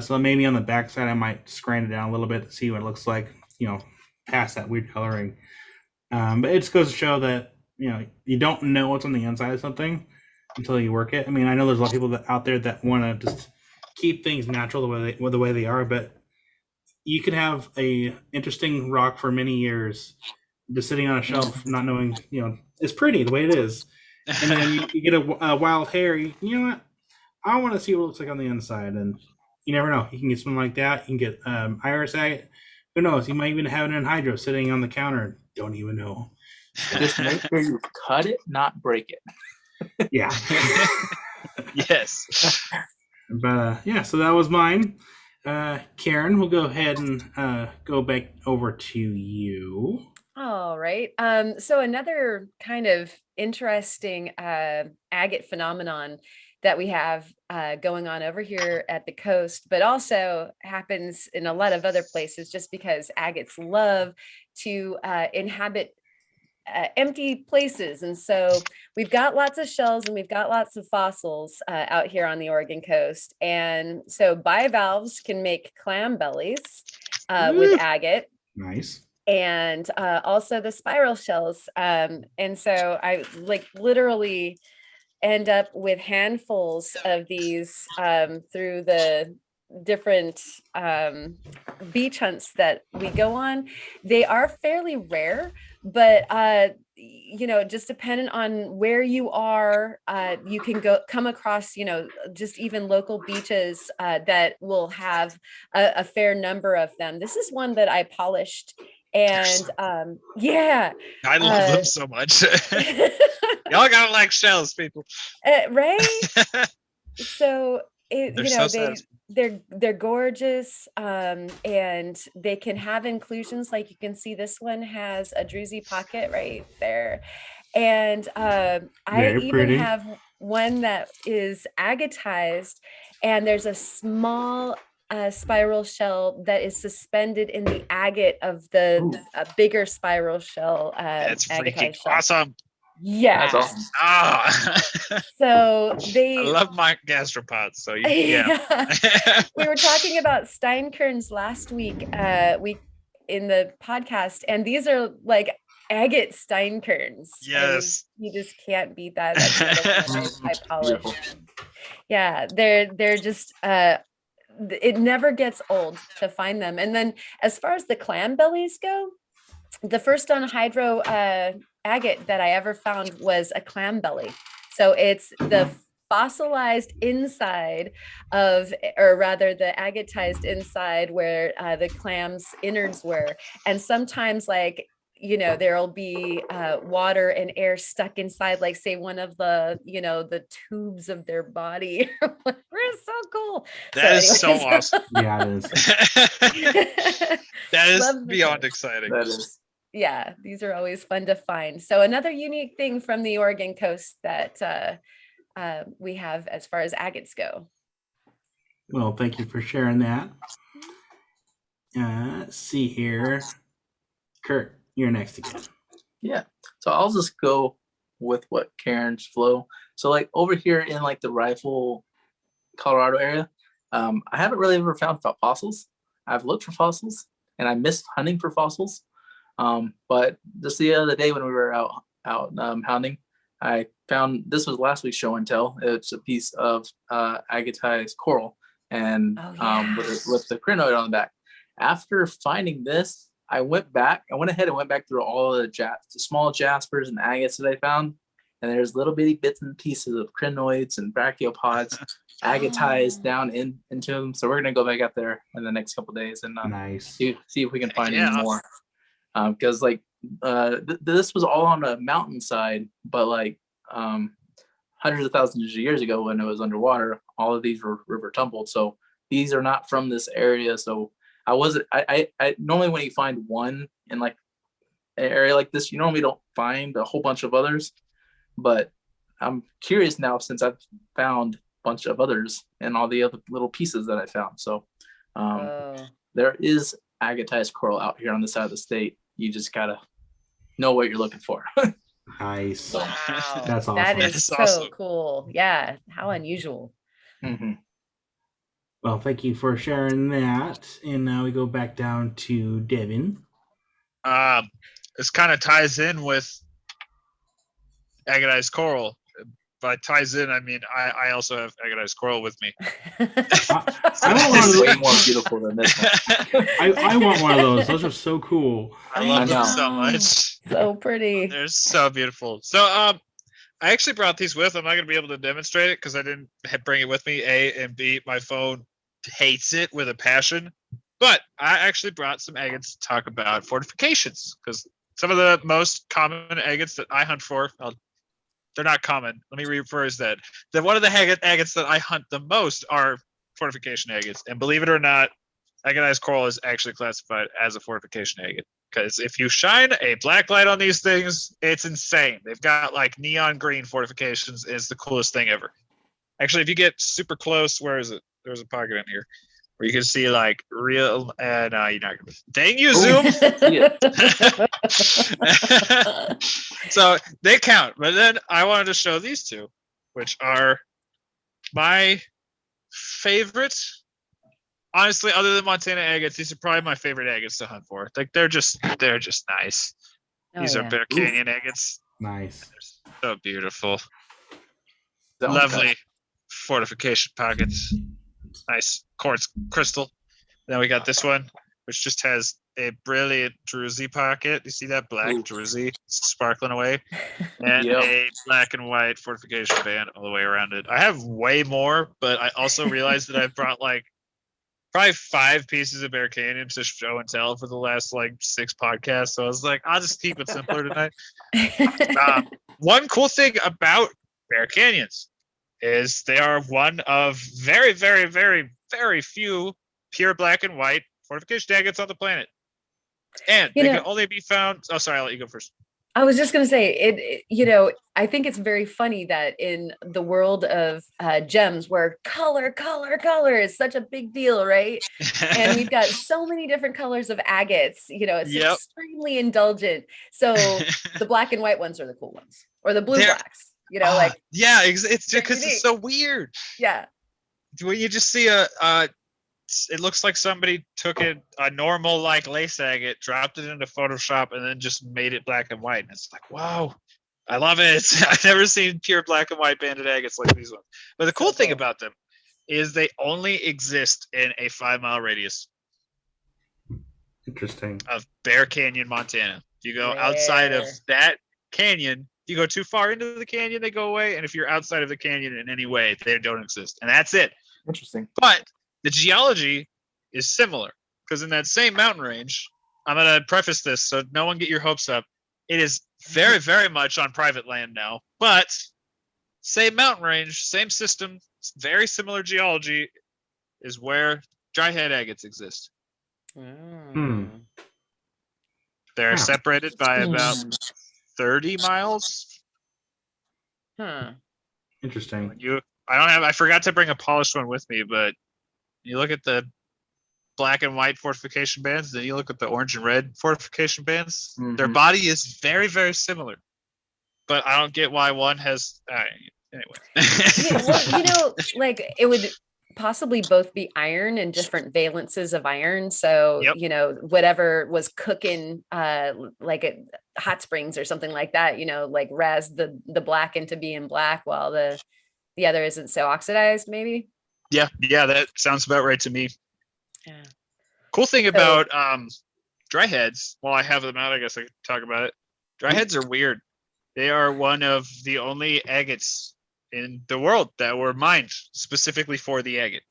Speaker 2: So maybe on the back side, I might just grind it down a little bit to see what it looks like, past that weird coloring. But it just goes to show that, you don't know what's on the inside of something until you work it. I mean, I know there's a lot of people out there that want to just keep things natural the way they are, but you could have a interesting rock for many years just sitting on a shelf, not knowing, it's pretty the way it is. And then you get a wild hair, you know what? I want to see what it looks like on the inside, and you never know. You can get something like that. You can get iris agate. Who knows? You might even have an anhydro sitting on the counter. Don't even know.
Speaker 4: Just make sure you cut it, not break it.
Speaker 2: Yeah.
Speaker 1: Yes.
Speaker 2: But yeah, so that was mine. Karen, we'll go ahead and go back over to you.
Speaker 3: All right. So another kind of interesting agate phenomenon that we have going on over here at the coast, but also happens in a lot of other places just because agates love to inhabit empty places. And so we've got lots of shells and we've got lots of fossils out here on the Oregon coast. And so bivalves can make clam bellies with agate.
Speaker 2: Nice.
Speaker 3: And also the spiral shells. And so I literally end up with handfuls of these through the different beach hunts that we go on. They are fairly rare, but just dependent on where you are, you can come across, just even local beaches that will have a fair number of them. This is one that I polished. And yeah,
Speaker 1: I love them so much. Y'all gotta like shells, people.
Speaker 3: Right. So they're gorgeous, and they can have inclusions. Like you can see, this one has a druzy pocket right there, and I even
Speaker 2: pretty.
Speaker 3: have one that is agatized, and there's a small spiral shell that is suspended in the agate of the bigger spiral shell.
Speaker 1: That's freaking
Speaker 3: shell.
Speaker 1: awesome.
Speaker 3: Yeah.
Speaker 4: That's awesome.
Speaker 3: So
Speaker 1: I love my gastropods. So yeah.
Speaker 3: We were talking about steinkerns last week in the podcast, and these are like agate steinkerns.
Speaker 1: Yes.
Speaker 3: You just can't beat that. That's I polished. Yeah, they're just it never gets old to find them. And then as far as the clam bellies go, the first anhydro agate that I ever found was a clam belly. So it's the fossilized inside of, or rather the agatized inside where the clam's innards were. And sometimes there'll be water and air stuck inside, like say one of the, the tubes of their body. We're so cool.
Speaker 1: That is so awesome.
Speaker 2: Yeah, it is.
Speaker 1: That is beyond exciting.
Speaker 4: That is.
Speaker 3: Yeah, these are always fun to find. So another unique thing from the Oregon coast that we have as far as agates go.
Speaker 2: Well, thank you for sharing that. Let's see here. Kurt, you're next again.
Speaker 4: Yeah. So I'll just go with what Karen's flow. So over here in the Rifle, Colorado area, I haven't really ever found fossils. I've looked for fossils and I missed hunting for fossils. But just the other day when we were out hounding, I found, this was last week's show and tell. It's a piece of agatized coral and with the crinoid on the back. After finding this, I went ahead and went back through all of the small jaspers and agates that I found, and there's little bitty bits and pieces of crinoids and brachiopods agatized down into them. So we're gonna go back out there in the next couple of days and see if we can find any more. Because this was all on a mountainside, but hundreds of thousands of years ago when it was underwater, all of these were river tumbled. So these are not from this area. So I normally when you find one in like an area like this, you normally don't find a whole bunch of others. But I'm curious now since I've found a bunch of others and all the other little pieces that I found. So there is agatized coral out here on the side of the state. You just gotta know what you're looking for.
Speaker 2: Nice.
Speaker 3: Wow.
Speaker 2: That's awesome.
Speaker 3: That is
Speaker 1: That's
Speaker 3: so
Speaker 1: awesome.
Speaker 3: cool. Yeah. How unusual.
Speaker 4: Mm-hmm.
Speaker 2: Well, thank you for sharing that. And now we go back down to Devin.
Speaker 1: This kind of ties in with agatized coral. By ties in, I mean I also have agatized coral with me.
Speaker 2: I want one of
Speaker 4: It's
Speaker 2: those.
Speaker 4: way more beautiful than this one.
Speaker 2: I want one of those. Those are so cool.
Speaker 1: I love them
Speaker 4: know.
Speaker 1: so much.
Speaker 3: So pretty.
Speaker 1: They're so beautiful. So I actually brought these with. I'm not going to be able to demonstrate it because I didn't bring it with me. A and B, my phone hates it with a passion. But I actually brought some agates to talk about fortifications because some of the most common agates that I hunt for, they're not common. Let me rephrase that. One of the agates that I hunt the most are fortification agates. And believe it or not, agatized coral is actually classified as a fortification agate. Because if you shine a black light on these things, it's insane. They've got like neon green fortifications. It's the coolest thing ever. Actually, if you get super close, where is it? There's a pocket in here where you can see like real. And you're not gonna. Dang you, Zoom. So they count. But then I wanted to show these two, which are my favorite. Honestly, other than Montana agates, these are probably my favorite agates to hunt for. Like they're just nice.
Speaker 3: Oh,
Speaker 1: These are
Speaker 3: yeah.
Speaker 1: Bear Canyon agates.
Speaker 2: Nice.
Speaker 1: They're so beautiful.
Speaker 4: That one's
Speaker 1: Lovely fortification pockets. Nice quartz crystal. Then we got this one, which just has a brilliant druzy pocket. You see that black
Speaker 4: Ooh.
Speaker 1: druzy sparkling away? And
Speaker 4: Yep.
Speaker 1: a black and white fortification band all the way around it. I have way more, but I also realized that I've brought like probably 5 pieces of Bear Canyon to show and tell for the last like 6 podcasts. So I was like, I'll just keep it simpler tonight. One cool thing about Bear Canyons is they are one of very, very, very, very few pure black and white fortification agates on the planet. And they can only be found. Oh, sorry, I'll let you go first.
Speaker 3: I was just going to say I think it's very funny that in the world of gems where color is such a big deal, right? And we've got so many different colors of agates, it's extremely indulgent. So the black and white ones are the cool ones, or the blue blacks, like.
Speaker 1: Yeah, it's because it's so weird.
Speaker 3: Yeah.
Speaker 1: When you just see it looks like somebody took a normal like lace agate, dropped it into Photoshop, and then just made it black and white. And it's like, wow, I love it. I've never seen pure black and white banded agates like these ones. But the cool thing about them is they only exist in a 5-mile radius.
Speaker 2: Interesting.
Speaker 1: Of Bear Canyon, Montana. If you go outside of that canyon, if you go too far into the canyon, they go away. And if you're outside of the canyon in any way, they don't exist. And that's it.
Speaker 4: Interesting.
Speaker 1: But the geology is similar because in that same mountain range, I'm going to preface this so no one get your hopes up. It is very, very much on private land now, but same mountain range, same system, very similar geology is where dry head agates exist. They're separated by about 30 miles.
Speaker 2: Interesting.
Speaker 1: I forgot to bring a polished one with me, but you look at the black and white fortification bands, then you look at the orange and red fortification bands. Their body is very, very similar, but I don't get why one has. Anyway,
Speaker 3: well, like it would possibly both be iron and different valences of iron. So whatever was cooking, like at hot springs or something like that, like raz the black into being black while the other isn't so oxidized, maybe.
Speaker 1: Yeah, that sounds about right to me. Yeah. Cool thing about dry heads, while I have them out, I guess I could talk about it. Dry heads are weird. They are one of the only agates in the world that were mined specifically for the agate.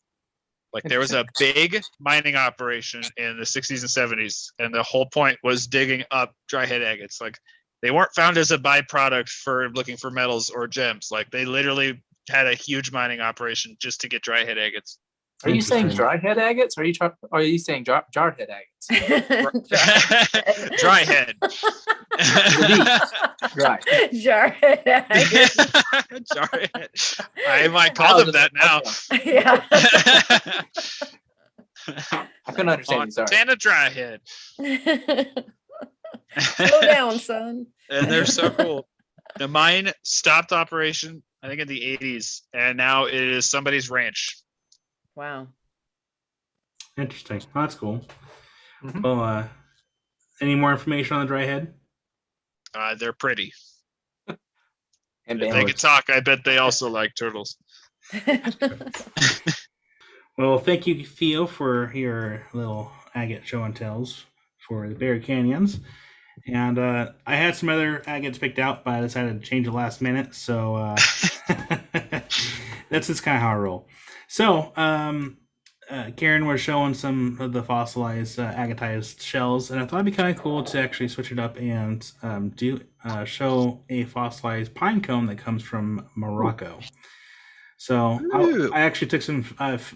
Speaker 1: Like there was a big mining operation in the 60s and 70s, and the whole point was digging up dry head agates. Like they weren't found as a byproduct for looking for metals or gems. Like they literally had a huge mining operation just to get dry head agates.
Speaker 4: Are you saying
Speaker 2: Interesting.
Speaker 4: dry head agates? Or are you saying jar head agates?
Speaker 1: Dry head.
Speaker 4: Dry.
Speaker 3: Jar.
Speaker 1: Jar head. I might call them that now.
Speaker 3: Yeah.
Speaker 4: I couldn't understand you. Sorry.
Speaker 1: Montana dry head.
Speaker 3: Slow down, son.
Speaker 1: And they're so cool. Now mine stopped operation, I think in the 80s, and now it is somebody's ranch.
Speaker 3: Wow.
Speaker 2: Interesting. Oh, that's cool.
Speaker 4: Mhm.
Speaker 2: Well, any more information on the dry head?
Speaker 1: They're pretty.
Speaker 4: And
Speaker 1: If they can talk, I bet they also like turtles.
Speaker 2: Well, thank you, Theo, for your little agate show and tells for the Bear Canyons. And I had some other agates picked out, but I decided to change it last minute. So that's just kind of how I roll. So Karen was showing some of the fossilized agatized shells, and I thought it'd be kind of cool to actually switch it up and show a fossilized pine cone that comes from Morocco. So I actually took some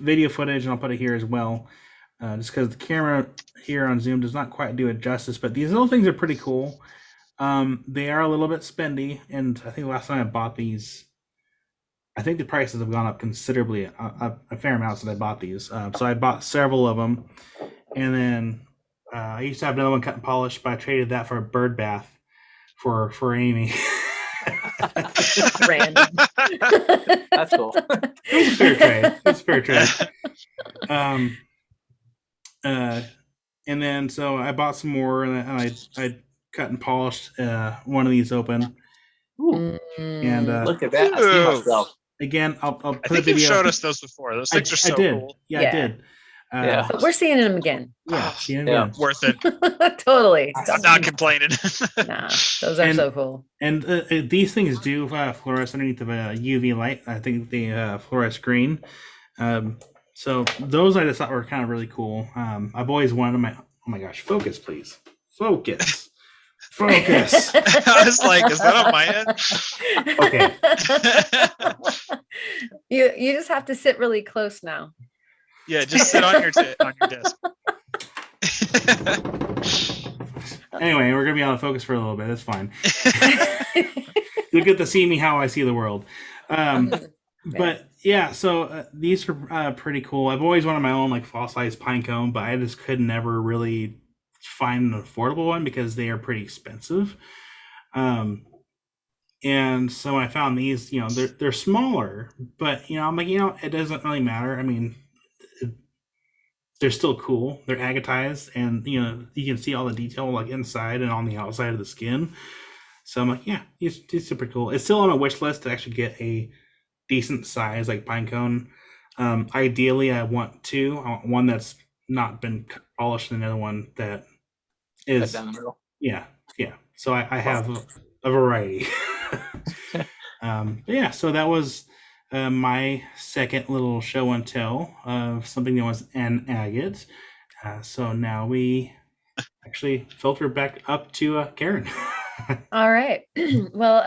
Speaker 2: video footage, and I'll put it here as well, just because the camera here on Zoom does not quite do it justice. But these little things are pretty cool. They are a little bit spendy, and I think last time I bought these, I think the prices have gone up considerably, a fair amount since I bought these. So I bought several of them, and then I used to have another one cut and polished, but I traded that for a bird bath for Amy.
Speaker 3: Random.
Speaker 4: That's cool.
Speaker 2: It's a fair trade. It's a fair trade. And then so I bought some more, and I cut and polished one of these open.
Speaker 4: Ooh.
Speaker 2: And
Speaker 4: Look at that. I see myself.
Speaker 2: again, I'll put
Speaker 1: I think
Speaker 2: a video.
Speaker 1: you've showed us those before. Those things are so
Speaker 2: I did.
Speaker 1: cool.
Speaker 2: Yeah,
Speaker 3: Yeah.
Speaker 2: I did.
Speaker 4: Yeah.
Speaker 3: But we're seeing them again.
Speaker 2: Yeah, see it
Speaker 4: Yeah.
Speaker 2: again.
Speaker 1: Worth it.
Speaker 3: Totally.
Speaker 1: I'm not complaining.
Speaker 3: Nah, those are
Speaker 2: And-
Speaker 3: so cool.
Speaker 2: And these things do fluoresce underneath of a UV light. I think they fluoresce green. So those I just thought were kind of really cool. I've always wanted my. Oh my gosh! Focus, please. Focus. Focus.
Speaker 1: I was like, is that on my end?
Speaker 2: Okay.
Speaker 3: You just have to sit really close now.
Speaker 1: Yeah, just sit on your desk.
Speaker 2: Anyway, we're gonna be out of focus for a little bit. That's fine. You'll get to see me how I see the world. But yeah, so these are pretty cool. I've always wanted my own like fossilized pine cone, but I just could never really find an affordable one because they are pretty expensive. And so when I found these, they're smaller, but I'm like, it doesn't really matter. I mean, they're still cool. They're agatized, and you can see all the detail like inside and on the outside of the skin. So I'm like, yeah, it's super cool. It's still on a wish list to actually get a decent size like pine cone. Ideally, I want two. I want one that's not been polished, and another one that is
Speaker 4: Down the middle.
Speaker 2: yeah. So I have a variety. But yeah, so that was my second little show and tell of something that was an agate. So now we actually filter back up to Karen.
Speaker 3: All right. Well,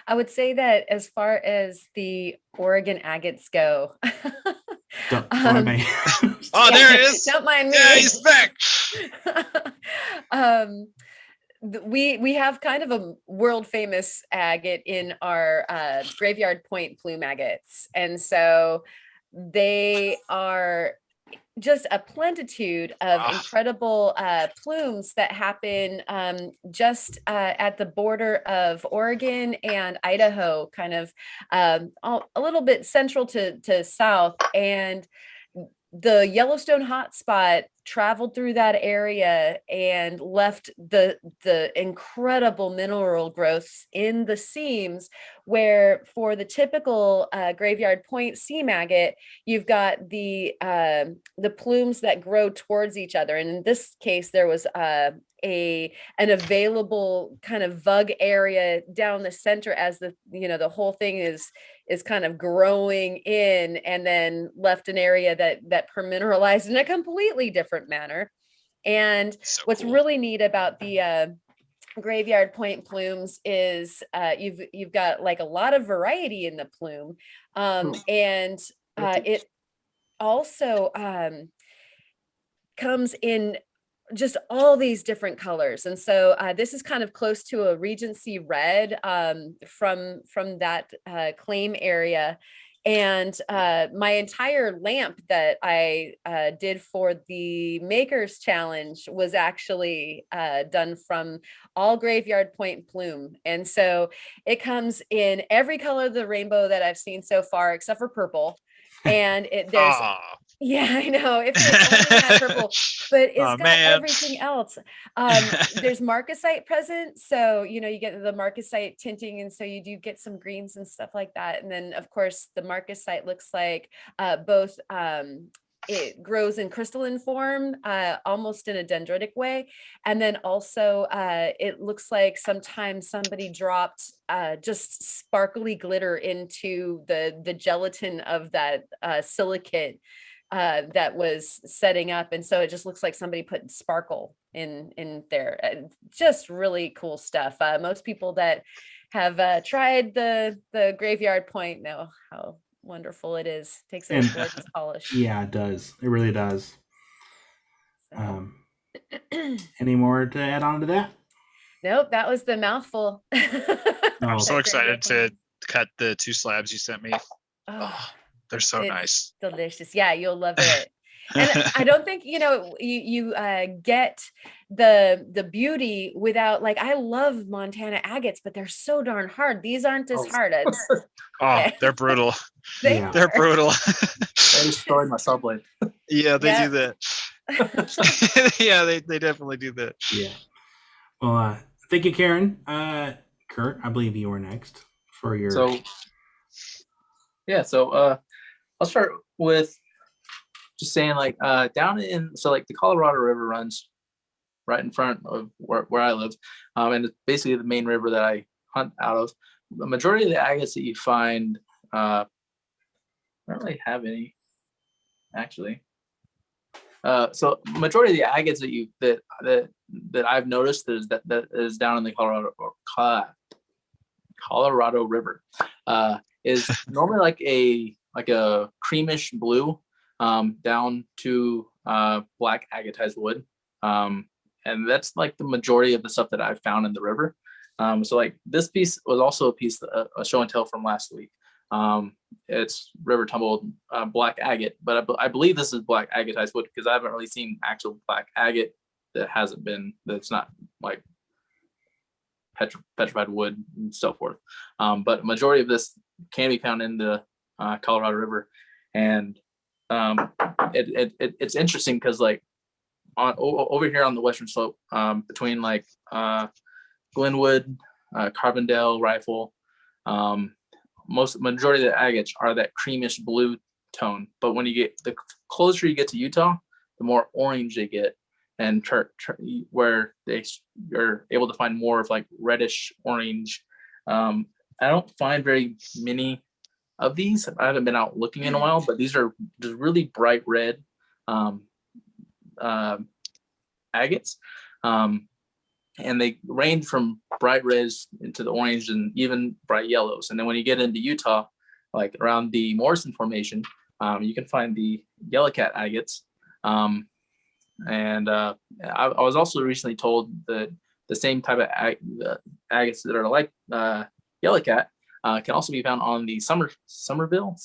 Speaker 3: I would say that as far as the Oregon agates go,
Speaker 2: Don't mind me.
Speaker 1: Oh, there it is.
Speaker 3: Don't mind me.
Speaker 1: Yeah, he's back.
Speaker 3: We have kind of a world famous agate in our Graveyard Point plume agates, and so they are just a plentitude of incredible plumes that happen just at the border of Oregon and Idaho, kind of a little bit central to south. And the Yellowstone hotspot traveled through that area and left the incredible mineral growths in the seams, where for the typical Graveyard Point seam agate, you've got the plumes that grow towards each other. And in this case, there was an available kind of vug area down the center as the whole thing is kind of growing in, and then left an area that permineralized in a completely different manner. And
Speaker 1: So
Speaker 3: what's
Speaker 1: cool.
Speaker 3: really neat about the Graveyard Point plumes is you've got like a lot of variety in the plume, and also comes in just all these different colors. And so this is kind of close to a Regency red from that claim area. And my entire lamp that I did for the Makers Challenge was actually done from all Graveyard Point plume. And so it comes in every color of the rainbow that I've seen so far, except for purple. And there's yeah, I know. If it only had purple, but it's got everything else. There's marcasite present, so you get the marcasite tinting, and so you do get some greens and stuff like that. And then, of course, the marcasite looks like both. It grows in crystalline form, almost in a dendritic way, and then also it looks like sometimes somebody dropped just sparkly glitter into the gelatin of that silicate that was setting up, and so it just looks like somebody put sparkle in there. Just really cool stuff. Most people that have tried the Graveyard Point know how wonderful it is. Takes a gorgeous polish.
Speaker 2: Yeah, it does. It really does.
Speaker 3: So.
Speaker 2: Any more to add on to that?
Speaker 3: Nope, that was the mouthful.
Speaker 1: I'm so excited to cut the 2 slabs you sent me.
Speaker 3: Oh,
Speaker 1: they're so nice.
Speaker 3: Delicious. Yeah, you'll love it. And I don't think you get the beauty without, like, I love Montana agates, but they're so darn hard. These aren't as hard.
Speaker 1: They're brutal.
Speaker 3: They're
Speaker 1: brutal.
Speaker 4: They destroyed my saw blade.
Speaker 1: Yeah, they do that. Yeah, they definitely do that.
Speaker 2: Yeah. Well, thank you, Karen. Kurt, I believe you were next for your.
Speaker 4: So I'll start with just saying, like, down in, so like the Colorado River runs right in front of where I live, and it's basically the main river that I hunt out of. The majority of the agates that you find, I don't really have any, actually. So majority of the agates that I've noticed that is down in the Colorado River is normally like a creamish blue down to black agatized wood, and that's like the majority of the stuff that I've found in the river. So like this piece was also a piece, a show and tell from last week. It's river tumbled black agate, but I believe this is black agatized wood because I haven't really seen actual black agate that's not like petrified wood and so forth. But majority of this can be found in the Colorado River, and it's interesting because like over here on the western slope, between like Glenwood, Carbondale, Rifle, majority of the agates are that creamish blue tone. But when you get the closer you get to Utah, the more orange they get, and where you're able to find more of like reddish orange. I don't find very many of these. I haven't been out looking in a while, but these are just really bright red agates, and they range from bright reds into the orange and even bright yellows. And then when you get into Utah, like around the Morrison Formation, you can find the yellow cat agates. And I was also recently told that the same type of agates that are like yellow cat can also be found on the Somersonville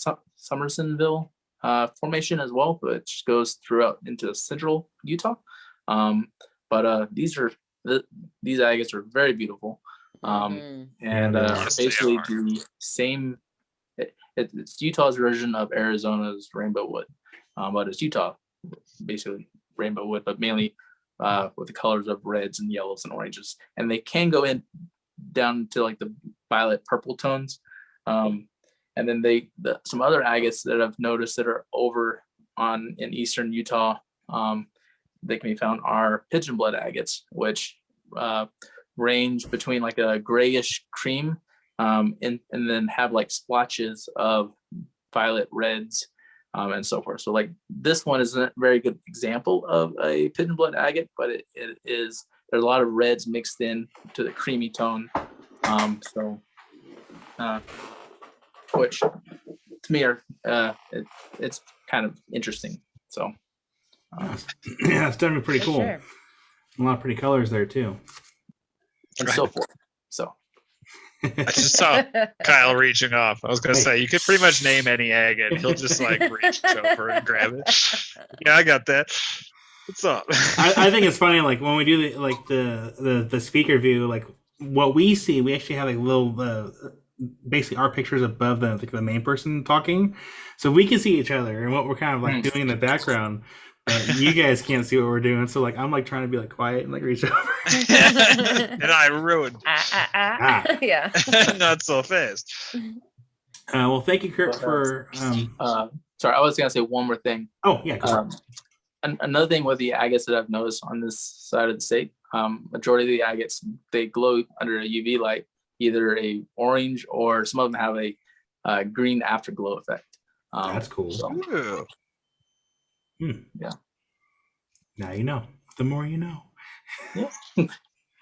Speaker 4: formation as well, which goes throughout into central Utah. But these agates are very beautiful, and basically the same. It's Utah's version of Arizona's rainbow wood, but it's Utah basically rainbow wood, but mainly with the colors of reds and yellows and oranges, and they can go in down to like the violet purple tones. And then some other agates that I've noticed that are over in eastern Utah, they can be found are pigeon blood agates, which range between like a grayish cream and then have like splotches of violet reds and so forth. So like this one isn't a very good example of a pigeon blood agate, but it is, there's a lot of reds mixed in to the creamy tone. Which to me are it's kind of interesting. So
Speaker 2: Yeah, it's definitely pretty
Speaker 3: For
Speaker 2: cool.
Speaker 3: sure.
Speaker 2: A lot of pretty colors there too.
Speaker 4: and so forth. So
Speaker 1: I just saw Kyle reaching off. I was gonna
Speaker 2: Hey.
Speaker 1: say you could pretty much name any agate. He'll just like reach over and grab it. Yeah, I got that. What's up?
Speaker 2: I think it's funny, like when we do the speaker view, like what we see, we actually have like little basically our pictures above the main person talking, so we can see each other and what we're kind of like doing in the background. But you guys can't see what we're doing, so like I'm like trying to be like quiet and like reach over.
Speaker 1: And I ruined.
Speaker 3: Yeah.
Speaker 1: Not so fast.
Speaker 2: Well, thank you, Kurt, for.
Speaker 4: sorry, I was gonna say one more thing.
Speaker 2: Oh yeah. Go ahead.
Speaker 4: Another thing with the agates that I've noticed on this side of the state, majority of the agates, they glow under a UV light, either a orange or some of them have a green afterglow effect.
Speaker 2: That's cool.
Speaker 4: So,
Speaker 1: Ooh.
Speaker 4: yeah.
Speaker 2: Now you know. The more you know.
Speaker 4: Yeah.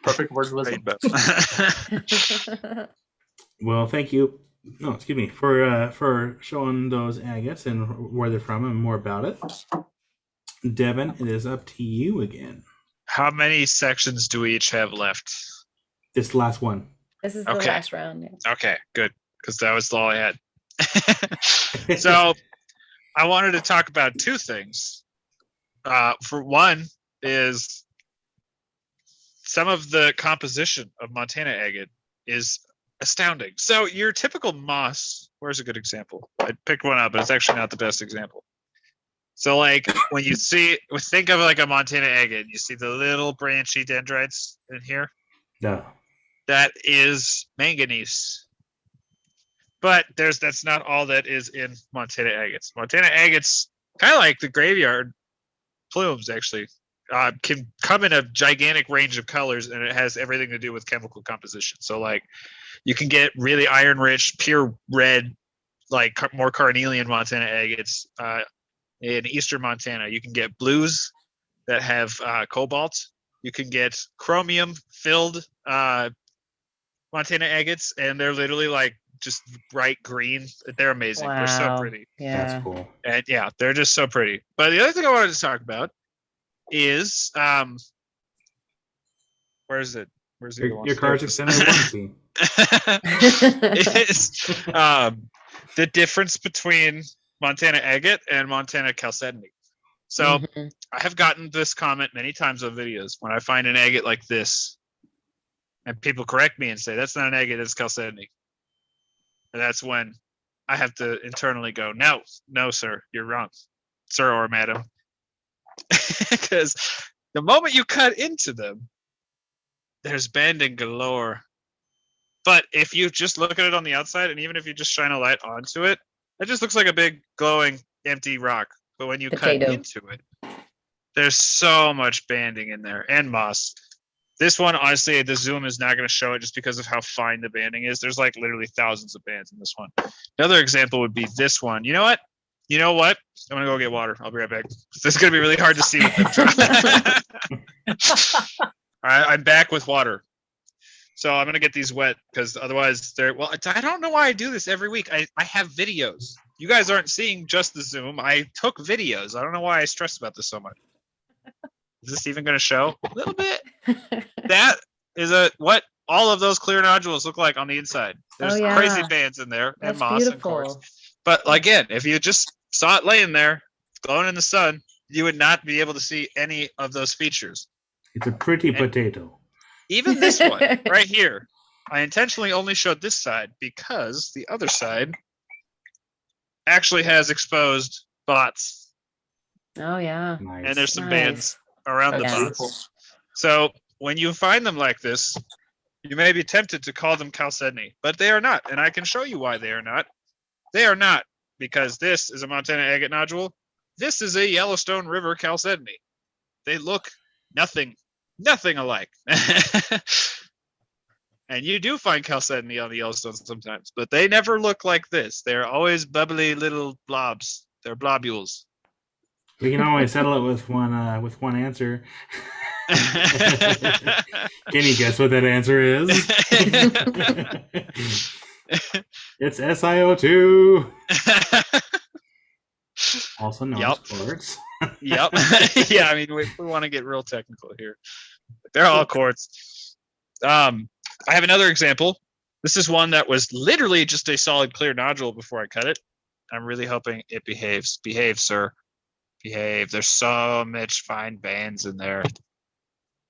Speaker 4: Perfect words of wisdom.
Speaker 1: Rainbow.
Speaker 2: Well, thank you. No, excuse me for showing those agates and where they're from and more about it. Devin, it is up to you again.
Speaker 1: How many sections do we each have left?
Speaker 2: This last one.
Speaker 3: This is the
Speaker 1: Okay.
Speaker 3: last round. Yeah.
Speaker 1: Okay, good, because that was all I had. So I wanted to talk about two things. For one is some of the composition of Montana agate is astounding. So your typical moss, where's a good example? I picked one up, but it's actually not the best example. So like when you think of like a Montana agate, you see the little branchy dendrites in here.
Speaker 2: No.
Speaker 1: That is manganese. But that's not all that is in Montana agates. Montana agates, kind of like the graveyard plumes, actually, can come in a gigantic range of colors, and it has everything to do with chemical composition. So like you can get really iron-rich, pure red, like more carnelian Montana agates. In eastern Montana, you can get blues that have cobalt. You can get chromium-filled Montana agates, and they're literally like just bright green. They're amazing. They're so
Speaker 3: Wow.
Speaker 1: pretty.
Speaker 3: Yeah.
Speaker 2: That's cool.
Speaker 1: And yeah, they're just so pretty. But the other thing I wanted to talk about is where is it? Where's the other one?
Speaker 2: Your car's extended warranty.
Speaker 1: Is the difference between Montana agate and Montana chalcedony. So
Speaker 3: Mhm.
Speaker 1: I have gotten this comment many times on videos when I find an agate like this, and people correct me and say that's not an agate, it's chalcedony. And that's when I have to internally go, no, sir, you're wrong, sir or madam, because the moment you cut into them, there's banding galore. But if you just look at it on the outside, and even if you just shine a light onto it, it just looks like a big glowing empty rock. But when you
Speaker 3: Potato.
Speaker 1: cut into it, there's so much banding in there and moss. This one, honestly, the zoom is not going to show it just because of how fine the banding is. There's like literally thousands of bands in this one. Another example would be this one. You know what? I'm going to go get water. I'll be right back. This is going to be really hard to see with them dry. All right, I'm back with water. So I'm going to get these wet because otherwise I don't know why I do this every week. I have videos. You guys aren't seeing just the Zoom. I took videos. I don't know why I stress about this so much. Is this even going to show? A little bit. That is what all of those clear nodules look like on the inside. There's
Speaker 3: yeah.
Speaker 1: crazy bands in there and
Speaker 3: That's
Speaker 1: moss and
Speaker 3: beautiful.
Speaker 1: quartz. But again, if you just saw it laying there, glowing in the sun, you would not be able to see any of those features.
Speaker 2: It's a pretty potato.
Speaker 1: Even this one right here, I intentionally only showed this side because the other side actually has exposed bots.
Speaker 3: Oh yeah.
Speaker 2: Nice.
Speaker 1: And there's some
Speaker 3: Nice.
Speaker 1: bands around
Speaker 3: That's
Speaker 1: the
Speaker 4: beautiful.
Speaker 1: bots. So when you find them like this, you may be tempted to call them chalcedony, but they are not. And I can show you why they are not. They are not because this is a Montana agate nodule. This is a Yellowstone River chalcedony. They look nothing alike. And you do find chalcedony on the Yellowstone sometimes, but they never look like this. They're always bubbly little blobs. They're blobules.
Speaker 2: We can always settle it with one answer. Can you guess what that answer is? It's SiO2. Also known
Speaker 1: Yep.
Speaker 2: as quartz.
Speaker 1: Yep. Yeah, I mean, we want to get real technical here. They're all quartz. I have another example. This is one that was literally just a solid clear nodule before I cut it. I'm really hoping it behaves. Behave, sir. Behave. There's so much fine bands in there.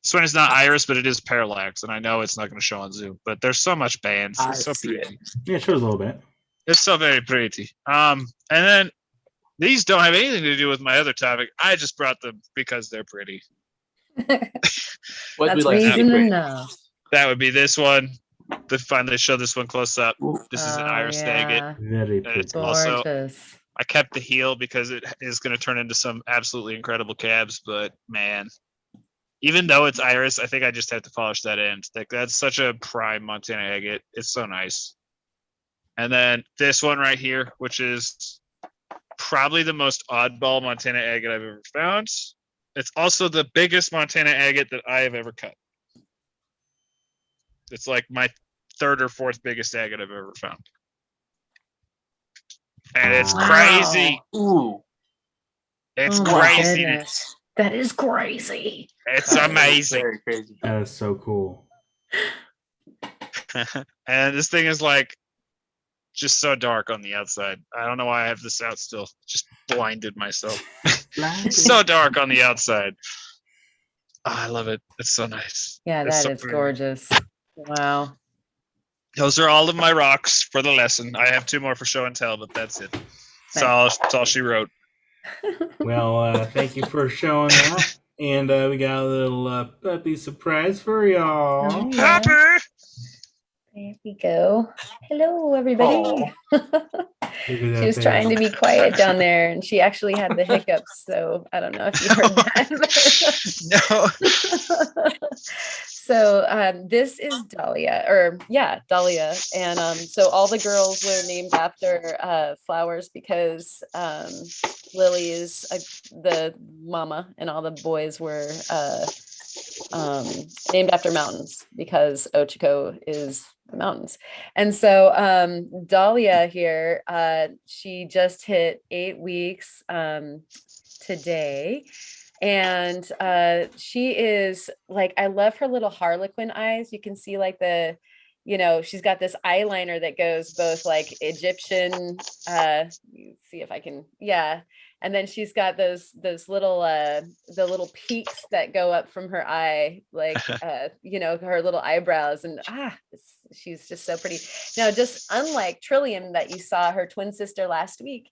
Speaker 1: This one is not iris, but it is parallax, and I know it's not going to show on Zoom, but there's so much bands.
Speaker 4: I
Speaker 1: It's so
Speaker 4: see it.
Speaker 1: pretty.
Speaker 2: Yeah, it shows a little bit.
Speaker 1: It's so very pretty. And then these don't have anything to do with my other topic. I just brought them because they're pretty.
Speaker 4: What we
Speaker 3: That's
Speaker 4: like to see
Speaker 3: reason
Speaker 4: pretty.
Speaker 3: enough.
Speaker 1: That would be this one. They finally showed this one close up.
Speaker 4: Ooh.
Speaker 1: This is an iris agate.
Speaker 2: Very
Speaker 1: And
Speaker 2: pretty.
Speaker 1: it's also,
Speaker 3: Gorgeous.
Speaker 1: I kept the heel because it is going to turn into some absolutely incredible cabs. But man, even though it's iris, I think I just have to polish that end. Like, that's such a prime Montana agate. It's so nice. And then this one right here, which is probably the most oddball Montana agate I've ever found. It's also the biggest Montana agate that I have ever cut. It's like my third or fourth biggest agate I've ever found. And it's
Speaker 3: Wow.
Speaker 1: crazy.
Speaker 4: Ooh.
Speaker 1: It's
Speaker 3: Oh my
Speaker 1: crazy.
Speaker 3: goodness. That is crazy.
Speaker 1: It's
Speaker 4: That is
Speaker 1: amazing.
Speaker 4: Very crazy.
Speaker 2: That is so cool.
Speaker 1: And this thing is like just so dark on the outside. I don't know why I have this out still. Just blinded myself. It's so dark on the outside. Oh, I love it. It's so nice.
Speaker 3: Yeah,
Speaker 1: It's
Speaker 3: that
Speaker 1: so
Speaker 3: is
Speaker 1: pretty.
Speaker 3: gorgeous. Wow.
Speaker 1: Those are all of my rocks for the lesson. I have 2 more for show and tell, but that's it. That's all she wrote.
Speaker 2: Well, thank you for showing that. And we got a little puppy surprise for y'all.
Speaker 3: Oh, yeah.
Speaker 1: Pepper!
Speaker 3: There we go. Hello, everybody.
Speaker 2: Look at
Speaker 3: She
Speaker 2: that
Speaker 3: was
Speaker 2: face.
Speaker 3: trying to be quiet down there, and she actually had the hiccups. So I don't know if you heard that.
Speaker 1: No.
Speaker 3: So this is Dahlia, Dahlia, and so all the girls were named after flowers because Lily is the mama, and all the boys were named after mountains because Ochiko is the mountains. And so Dahlia here, she just hit 8 weeks today. And she is like, I love her little harlequin eyes. You can see like she's got this eyeliner that goes both like Egyptian, see if I can, yeah. And then she's got those little the little peaks that go up from her eye, like her little eyebrows, and she's just so pretty. Now, just unlike Trillium that you saw her twin sister last week,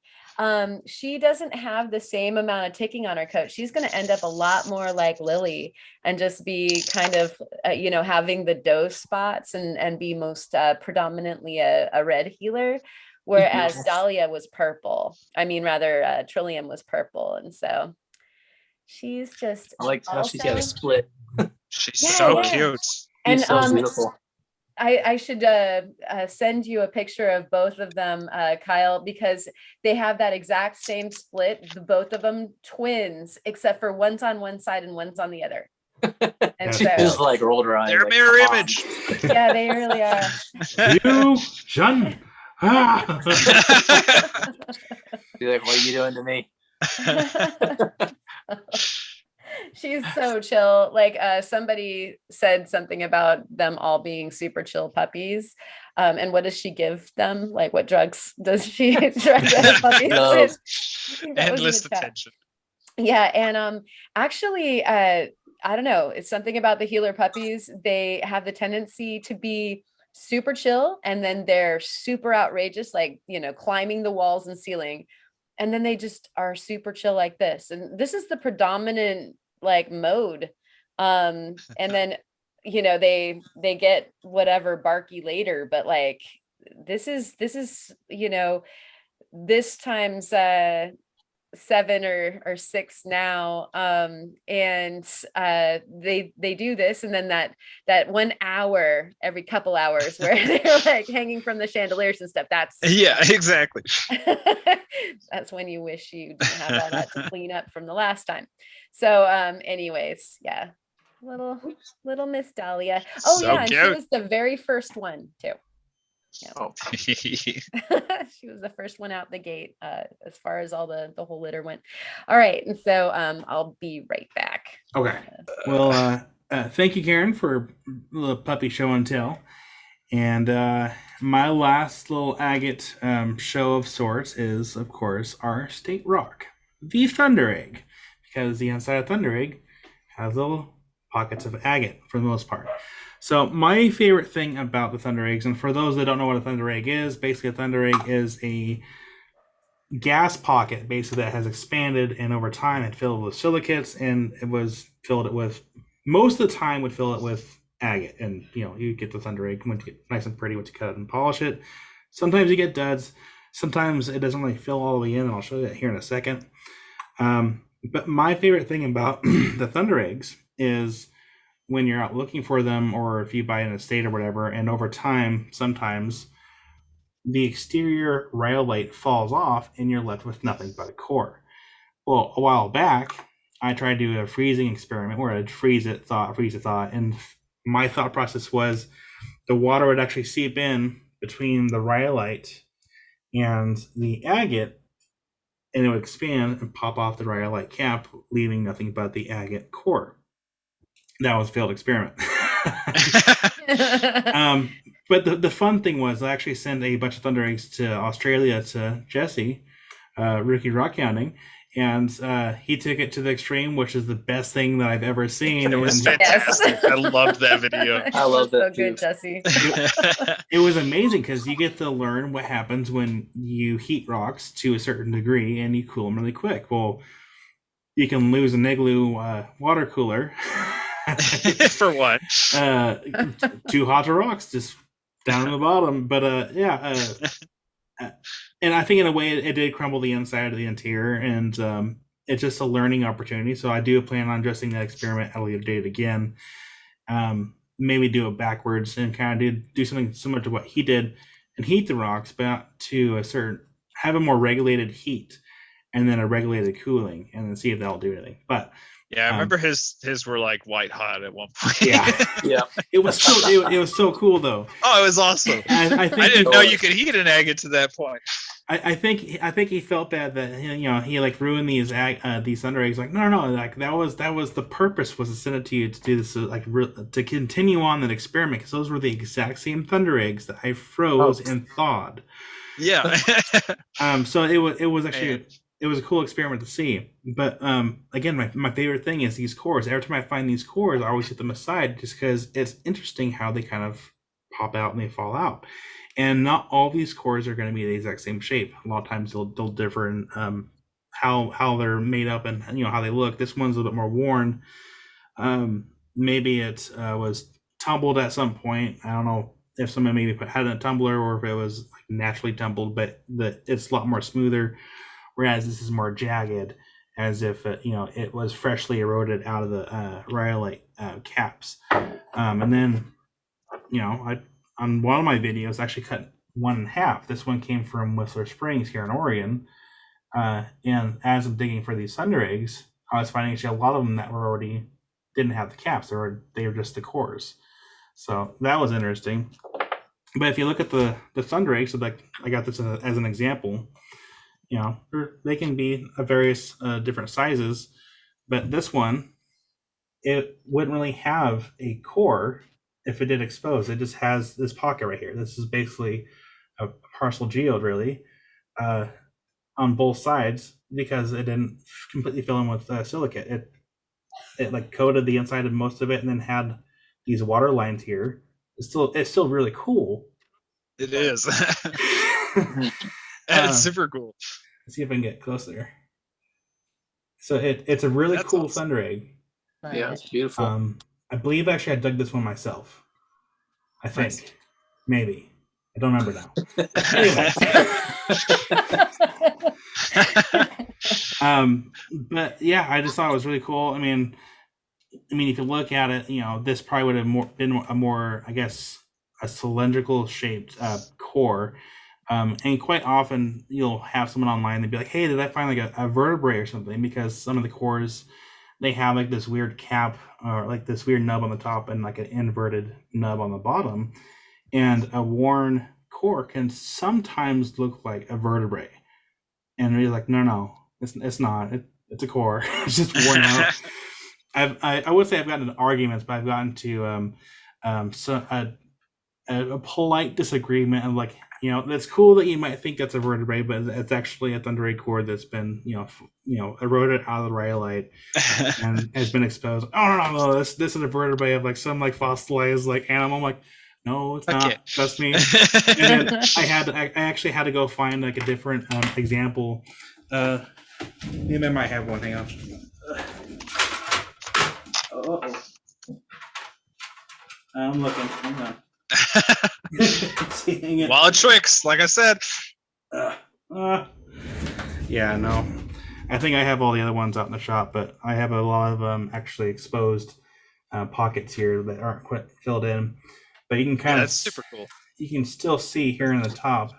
Speaker 3: she doesn't have the same amount of ticking on her coat. She's going to end up a lot more like Lily and just be kind of having the doe spots and be most predominantly a red healer. Whereas Dahlia was purple. I mean, rather, Trillium was purple. And so she's just.
Speaker 4: I like how she's got a split.
Speaker 1: She's
Speaker 3: Yeah,
Speaker 1: so
Speaker 3: yeah.
Speaker 1: cute.
Speaker 3: And
Speaker 4: She's so beautiful.
Speaker 3: I should send you a picture of both of them, Kyle, because they have that exact same split. Both of them twins, except for one's on one side and one's on the other. And
Speaker 4: She
Speaker 3: so,
Speaker 4: just like rolled her eyes.
Speaker 1: They're
Speaker 4: like,
Speaker 1: mirror
Speaker 4: "Come on."
Speaker 1: image.
Speaker 3: yeah, they really are.
Speaker 2: You, Shun. Ah.
Speaker 4: She's like, what are you doing to me?
Speaker 3: She's so chill. Like somebody said something about them all being super chill puppies. And what does she give them? Like, what drugs does she drug the puppies
Speaker 4: Love.
Speaker 3: with? I think that was in
Speaker 1: Endless
Speaker 3: the chat.
Speaker 1: attention.
Speaker 3: Yeah, and actually, I don't know. It's something about the healer puppies. They have the tendency to be super chill, and then they're super outrageous, like climbing the walls and ceiling, and then they just are super chill like this. And this is the predominant like mode. And then they get whatever barky later, but like this is this times 7 or 6 now, and they do this, and then that 1 hour every couple hours where they're like hanging from the chandeliers and stuff, that's
Speaker 1: Yeah, exactly.
Speaker 3: that's when you wish you didn't have all that to clean up from the last time. So anyways, yeah, little Miss Dahlia. Oh
Speaker 1: So
Speaker 3: yeah, and she
Speaker 1: cute.
Speaker 3: was the very first one too.
Speaker 4: Oh,
Speaker 3: She was the first one out the gate as far as all the whole litter went. All right, and so I'll be right back.
Speaker 2: Okay. Well, thank you, Karen, for the puppy show and tell. And my last little agate show of sorts is, of course, our state rock, the Thunder Egg, because the inside of Thunder Egg has little pockets of agate for the most part. So my favorite thing about the Thunder Eggs, and for those that don't know what a Thunder Egg is, basically a Thunder Egg is a gas pocket basically that has expanded, and over time it filled with silicates, and it was filled it with, most of the time would fill it with agate. And you get the Thunder Egg once you get nice and pretty once you cut it and polish it. Sometimes you get duds, sometimes it doesn't really fill all the way in, and I'll show you that here in a second. But my favorite thing about the Thunder Eggs is when you're out looking for them, or if you buy in a state or whatever, and over time sometimes the exterior rhyolite falls off and you're left with nothing but a core. Well, a while back, I tried to do a freezing experiment where I'd freeze it, thaw, and my thought process was the water would actually seep in between the rhyolite and the agate, and it would expand and pop off the rhyolite cap, leaving nothing but the agate core. That was a failed experiment. But the fun thing was I actually sent a bunch of Thunder Eggs to Australia to Jesse, Rookie Rockhounding, and he took it to the extreme, which is the best thing that I've ever seen.
Speaker 1: It was fantastic. I loved that video.
Speaker 4: I love that
Speaker 3: so good, Jesse.
Speaker 2: It was amazing because you get to learn what happens when you heat rocks to a certain degree and you cool them really quick. Well, you can lose an igloo water cooler.
Speaker 1: For what?
Speaker 2: Too hot to rocks, just down in the bottom. But and I think in a way it did crumble the inside of the interior, and it's just a learning opportunity. So I do plan on adjusting that experiment at a later date again. Maybe do it backwards and kind of do something similar to what he did and heat the rocks, but to have a more regulated heat and then a regulated cooling, and then see if that'll do anything. But
Speaker 1: yeah, I remember his were like white hot at one point.
Speaker 2: Yeah. It was so cool though.
Speaker 1: Oh, it was awesome.
Speaker 2: I
Speaker 1: didn't know you could heat an agate to that point.
Speaker 2: I think he felt bad that he like ruined these Thunder Eggs. Like no, like that was the purpose, was to send it to you to do this, to continue on that experiment, because those were the exact same Thunder Eggs that I froze and thawed.
Speaker 1: Yeah.
Speaker 2: So it was actually it was a cool experiment to see. But again, my favorite thing is these cores. Every time I find these cores, I always hit them aside, just because it's interesting how they kind of pop out and they fall out. And not all these cores are going to be the exact same shape. A lot of times they'll differ in how they're made up and how they look. This one's a little bit more worn. Maybe it was tumbled at some point. I don't know if someone maybe had a tumbler or if it was like naturally tumbled, but it's a lot more smoother. Whereas this is more jagged, as if it was freshly eroded out of the rhyolite caps. And then I, on one of my videos, I actually cut one in half. This one came from Whistler Springs here in Oregon. And as I'm digging for these Thunder Eggs, I was finding actually a lot of them that were already didn't have the caps. They were just the cores. So that was interesting. But if you look at the Thunder Eggs, so like I got this as an example, they can be of various different sizes. But this one, it wouldn't really have a core if it did expose. It just has this pocket right here. This is basically a partial geode, really, on both sides, because it didn't completely fill in with silicate. It like coated the inside of most of it, and then had these water lines here. It's still really cool.
Speaker 1: It is. It's super cool.
Speaker 2: Let's see if I can get closer. So it's a really cool awesome Thunder Egg.
Speaker 4: Yeah, it's beautiful.
Speaker 2: I believe actually I dug this one myself. I think. Nice. Maybe. I don't remember now. Anyway. But yeah, I just thought it was really cool. I mean, if you look at it, this probably would have been a more, I guess, a cylindrical shaped core. And quite often you'll have someone online, they'd be like, hey, did I find like a vertebrae or something? Because some of the cores, they have like this weird cap or like this weird nub on the top and like an inverted nub on the bottom. And a worn core can sometimes look like a vertebrae. And you're like, no, it's not. It's a core. It's just worn out. I would say I've gotten into arguments, but I've gotten to a polite disagreement of like, that's cool that you might think that's a vertebrae, but it's actually a thunderay core that's been eroded out of the rhyolite and has been exposed. Oh no, this is a vertebrae of like some like fossilized like animal. I'm like, no, it's not. Trust me. And then I actually had to go find like a different example. Maybe I might have one. Hang on. I'm looking. Hang on.
Speaker 1: Wallet tricks, like I said.
Speaker 2: Yeah, no. I think I have all the other ones out in the shop, but I have a lot of actually exposed pockets here that aren't quite filled in. But you can kind of
Speaker 1: that's super cool.
Speaker 2: You can still see here in the top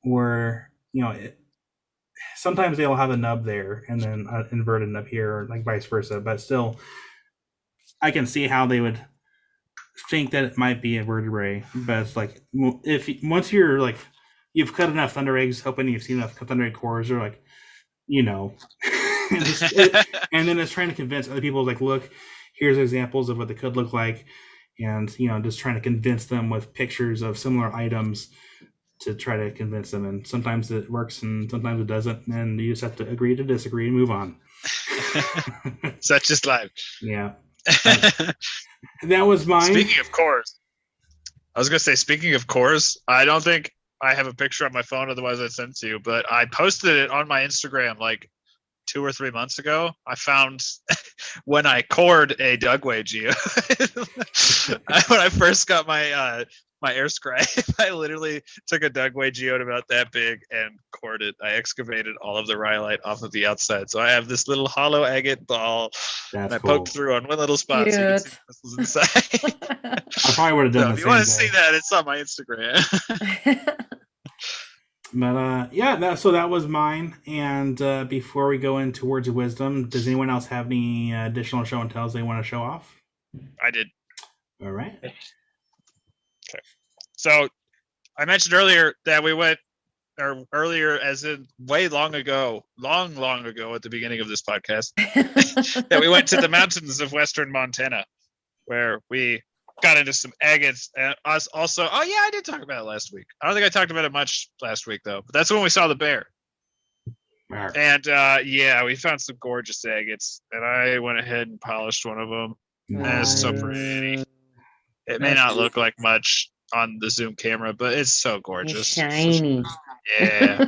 Speaker 2: where sometimes they'll have a nub there and then an inverted nub here, or like vice versa. But still, I can see how they would think that it might be a vertebrae, but it's like once you're like you've cut enough thunder eggs, hoping you've seen enough thunder egg cores, or like and then it's trying to convince other people like, look, here's examples of what they could look like, and just trying to convince them with pictures of similar items to try to convince them. And sometimes it works and sometimes it doesn't, and you just have to agree to disagree and move on.
Speaker 1: Such is life.
Speaker 2: Yeah. That was mine.
Speaker 1: Speaking of cores, I was gonna say, speaking of cores, I don't think I have a picture on my phone, otherwise I'd send it to you, but I posted it on my Instagram like 2 or 3 months ago. I found when I cored a Dugway Geo. When I first got my my air scribe, I literally took a Dugway geode about that big and cored it. I excavated all of the rhyolite off of the outside. So I have this little hollow agate ball.
Speaker 2: That's
Speaker 1: and I
Speaker 2: cool.
Speaker 1: poked through on one little spot so you can see the crystals inside.
Speaker 2: I probably would have done
Speaker 1: So
Speaker 2: the
Speaker 1: if you
Speaker 2: same
Speaker 1: want to
Speaker 2: thing.
Speaker 1: see that, it's on my Instagram.
Speaker 2: But so that was mine. And before we go into words of wisdom, does anyone else have any additional show and tells they want to show off?
Speaker 1: I did.
Speaker 2: All right.
Speaker 1: Okay. So I mentioned earlier that we went, or earlier as in way long ago at the beginning of this podcast, that we went to the mountains of western Montana, where we got into some agates, and us also. Oh yeah, I did talk about it last week. I don't think I talked about it much last week though, but that's when we saw the bear.
Speaker 2: Right.
Speaker 1: And yeah, we found some gorgeous agates, and I went ahead and polished one of them. And it's so pretty. It may not look like much on the Zoom camera, but it's so gorgeous.
Speaker 3: It's shiny.
Speaker 1: Yeah.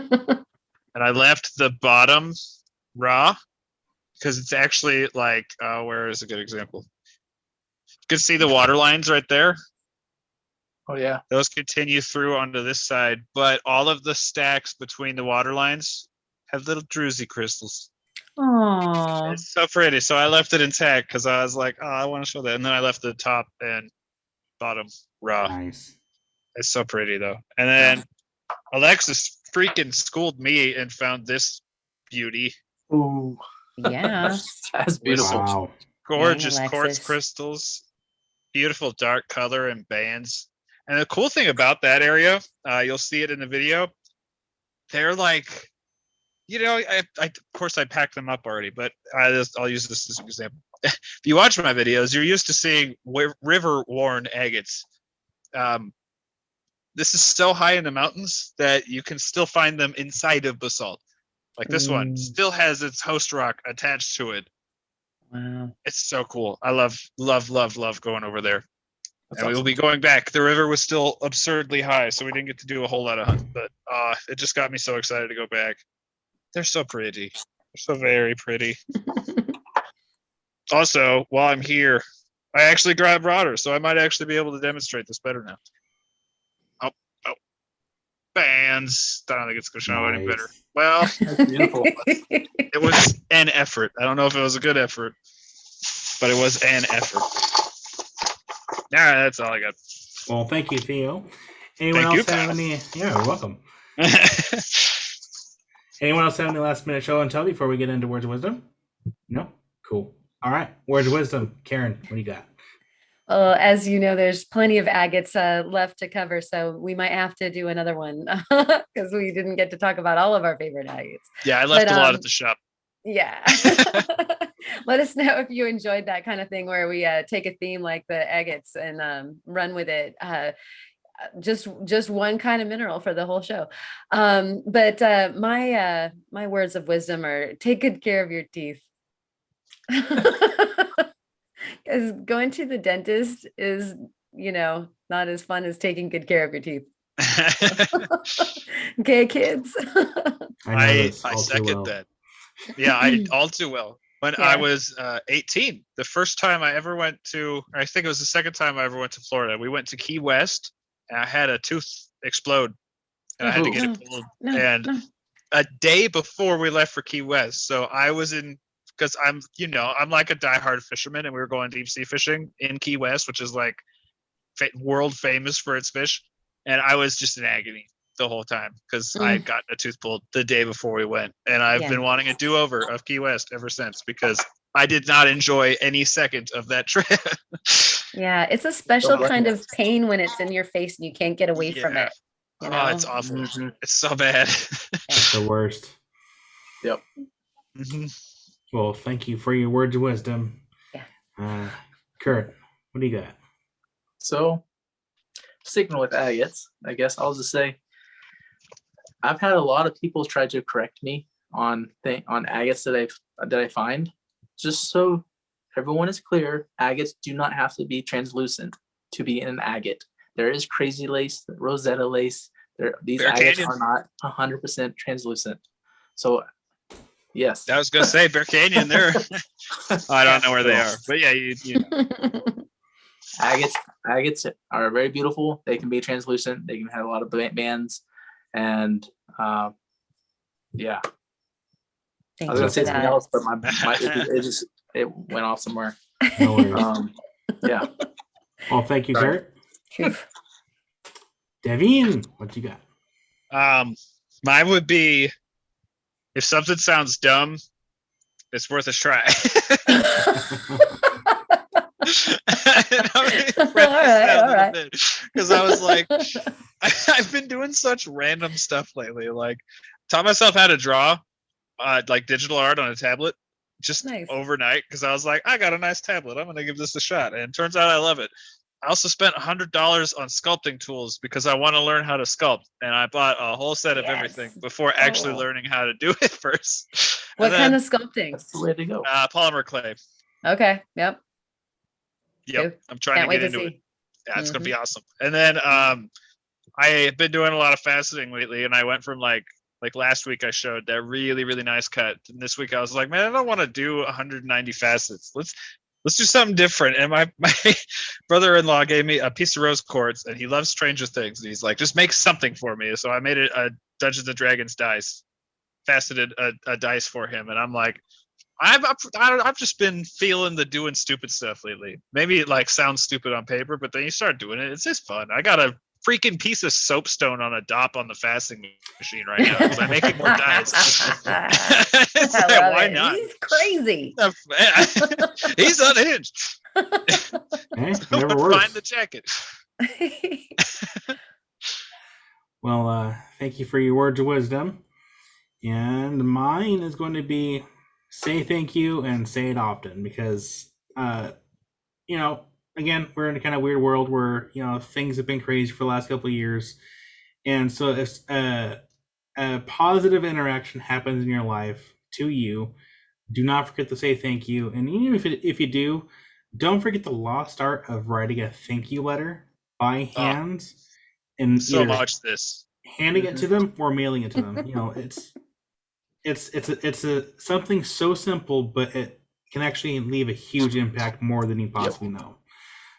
Speaker 1: And I left the bottom raw because it's actually like, where is a good example? You can see the water lines right there.
Speaker 4: Oh, yeah.
Speaker 1: Those continue through onto this side, but all of the stacks between the water lines have little druzy crystals.
Speaker 3: Aww.
Speaker 1: It's so pretty. So I left it intact because I was like, oh, I want to show that. And then I left the top and bottom raw.
Speaker 2: Nice.
Speaker 1: It's so pretty though. And then Alexis freaking schooled me and found this beauty.
Speaker 4: Ooh.
Speaker 3: Yeah.
Speaker 4: That's beautiful.
Speaker 2: Wow.
Speaker 1: Gorgeous
Speaker 3: Dang,
Speaker 1: quartz
Speaker 3: Alexis.
Speaker 1: crystals, beautiful dark color and bands. And the cool thing about that area, you'll see it in the video. They're like, I of course I packed them up already, but I'll use this as an example. If you watch my videos, you're used to seeing river-worn agates. This is so high in the mountains that you can still find them inside of basalt. Like this one still has its host rock attached to it.
Speaker 3: Wow.
Speaker 1: It's so cool. I love going over there.
Speaker 4: That's
Speaker 1: And we will
Speaker 4: awesome.
Speaker 1: be going back. The river was still absurdly high, so we didn't get to do a whole lot of hunting, but it just got me so excited to go back. They're so pretty. They're so very pretty. Also, while I'm here, I actually grabbed Rodder, so I might actually be able to demonstrate this better now. Oh. Bands. I don't think it's going to show any better.
Speaker 2: Nice.
Speaker 1: Well,
Speaker 4: That's beautiful.
Speaker 1: it was an effort. I don't know if it was a good effort, but it was an effort. All right, that's all I got.
Speaker 2: Well, thank you, Theo. Anyone
Speaker 1: Thank
Speaker 2: else
Speaker 1: you,
Speaker 2: have
Speaker 1: pal.
Speaker 2: any? Yeah, you're welcome. Anyone else have any last minute show and tell before we get into words of wisdom? No? Cool. All right. Words of wisdom. Karen, what do you got?
Speaker 3: Well, as you know, there's plenty of agates left to cover, so we might have to do another one because we didn't get to talk about all of our favorite agates.
Speaker 1: Yeah, I left
Speaker 3: But,
Speaker 1: a lot at the shop.
Speaker 3: Yeah. Let us know if you enjoyed that kind of thing where we take a theme like the agates and run with it. Just one kind of mineral for the whole show. But my words of wisdom are take good care of your teeth. Because going to the dentist is, not as fun as taking good care of your teeth. Okay, kids.
Speaker 1: I second that. Yeah, I all too well. When I was 18, the first time I ever went to, I think it was the second time I ever went to Florida, we went to Key West and I had a tooth explode and I had to get it pulled. A day before we left for Key West. So I was because I'm like a diehard fisherman and we were going deep sea fishing in Key West, which is like world famous for its fish. And I was just in agony the whole time because I had gotten a tooth pulled the day before we went. And I've been wanting a do-over of Key West ever since because I did not enjoy any second of that trip.
Speaker 3: Yeah, it's a special kind of pain when it's in your face and you can't get away from it.
Speaker 1: Oh, it's awful. Mm-hmm. It's so bad.
Speaker 2: It's the worst.
Speaker 4: Yep.
Speaker 1: Mm-hmm.
Speaker 2: Well, thank you for your words of wisdom.
Speaker 3: Yeah.
Speaker 2: Kurt, what do you got?
Speaker 4: So, sticking with agates, I guess I'll just say I've had a lot of people try to correct me on agates that I find. Just so everyone is clear, agates do not have to be translucent to be in an agate. There is crazy lace, Rosetta lace. These
Speaker 1: Bear
Speaker 4: agates
Speaker 1: Canyon.
Speaker 4: are not 100% translucent. So, yes.
Speaker 1: I was going to say Bear Canyon. I don't know where they are, but yeah, you know.
Speaker 4: Agates are very beautiful. They can be translucent. They can have a lot of bands, and yeah.
Speaker 3: Thank
Speaker 4: I was gonna say something else, but it went off somewhere.
Speaker 2: No worries.
Speaker 4: Yeah.
Speaker 2: Well, thank you, Kurt. Devin, what you got?
Speaker 1: Mine would be if something sounds dumb, it's worth a try.
Speaker 3: All right.
Speaker 1: Because I was like, I've been doing such random stuff lately. Like, taught myself how to draw, like digital art on a tablet, just overnight. Because I was like, I got a nice tablet. I'm gonna give this a shot, and it turns out I love it. I also spent $100 on sculpting tools because I want to learn how to sculpt, and I bought a whole set of everything before actually learning how to do it first.
Speaker 3: What kind of sculpting?
Speaker 4: That's the way to go.
Speaker 1: Polymer clay.
Speaker 3: Okay. Yep.
Speaker 1: I'm trying to get into it. Yeah, it's gonna be awesome. And then I've been doing a lot of faceting lately, and I went from like last week I showed that really, really nice cut. And this week I was like, man, I don't want to do 190 facets. Let's do something different. And my brother-in-law gave me a piece of rose quartz, and he loves Stranger Things. And he's like, just make something for me. So I made it a Dungeons and Dragons dice, faceted a dice for him. And I'm like, I've just been feeling the doing stupid stuff lately. Maybe it like sounds stupid on paper, but then you start doing it. It's just fun. I got a freaking piece of soapstone on a dop on the faceting machine right now because I'm making more dice. Why not?
Speaker 3: He's crazy.
Speaker 1: He's unhinged.
Speaker 2: Never works.
Speaker 1: Find the jacket.
Speaker 2: Well, thank you for your words of wisdom. And mine is going to be say thank you and say it often because, again, we're in a kind of weird world where, things have been crazy for the last couple of years. And so if a positive interaction happens in your life to you, do not forget to say thank you. And even if you do, don't forget the lost art of writing a thank you letter by hand and
Speaker 1: so much this
Speaker 2: handing it to them or mailing it to them. It's something so simple, but it can actually leave a huge impact more than you possibly know.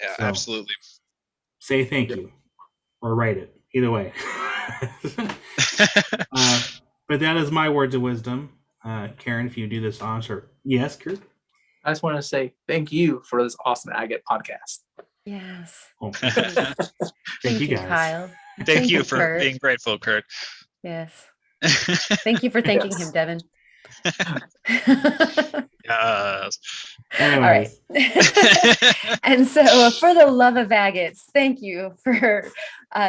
Speaker 1: Yeah, so, absolutely.
Speaker 2: Say thank you or write it. Either way. But that is my words of wisdom. Karen, if you do this on, sure. Yes, Kurt?
Speaker 4: I just want to say thank you for this awesome Agate podcast.
Speaker 3: Yes.
Speaker 2: Oh, thank you, guys.
Speaker 3: Kyle.
Speaker 1: Thank you for being grateful, Kurt.
Speaker 3: Yes. Thank you for thanking him, Devin.
Speaker 1: Yes.
Speaker 3: All right. And so, for the love of agates, thank you for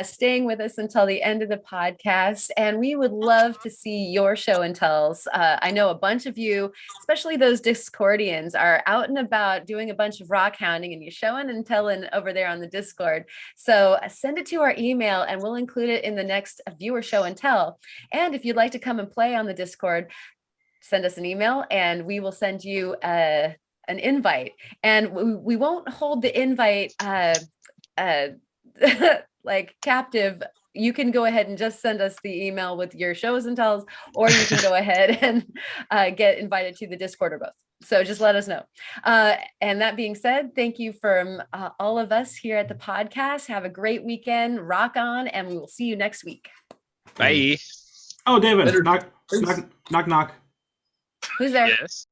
Speaker 3: staying with us until the end of the podcast. And we would love to see your show and tells. I know a bunch of you, especially those Discordians, are out and about doing a bunch of rock hounding, and you're showing and telling over there on the Discord. So send it to our email, and we'll include it in the next viewer show and tell. And if you'd like to come and play on the Discord, send us an email, and we will send you an invite. And we won't hold the invite like captive. You can go ahead and just send us the email with your shows and tells, or you can go ahead and get invited to the Discord or both. So just let us know. And that being said, thank you from all of us here at the podcast. Have a great weekend. Rock on, and we will see you next week.
Speaker 1: Bye.
Speaker 2: Oh, David,
Speaker 4: Later.
Speaker 2: knock. Who's there?
Speaker 1: Yes.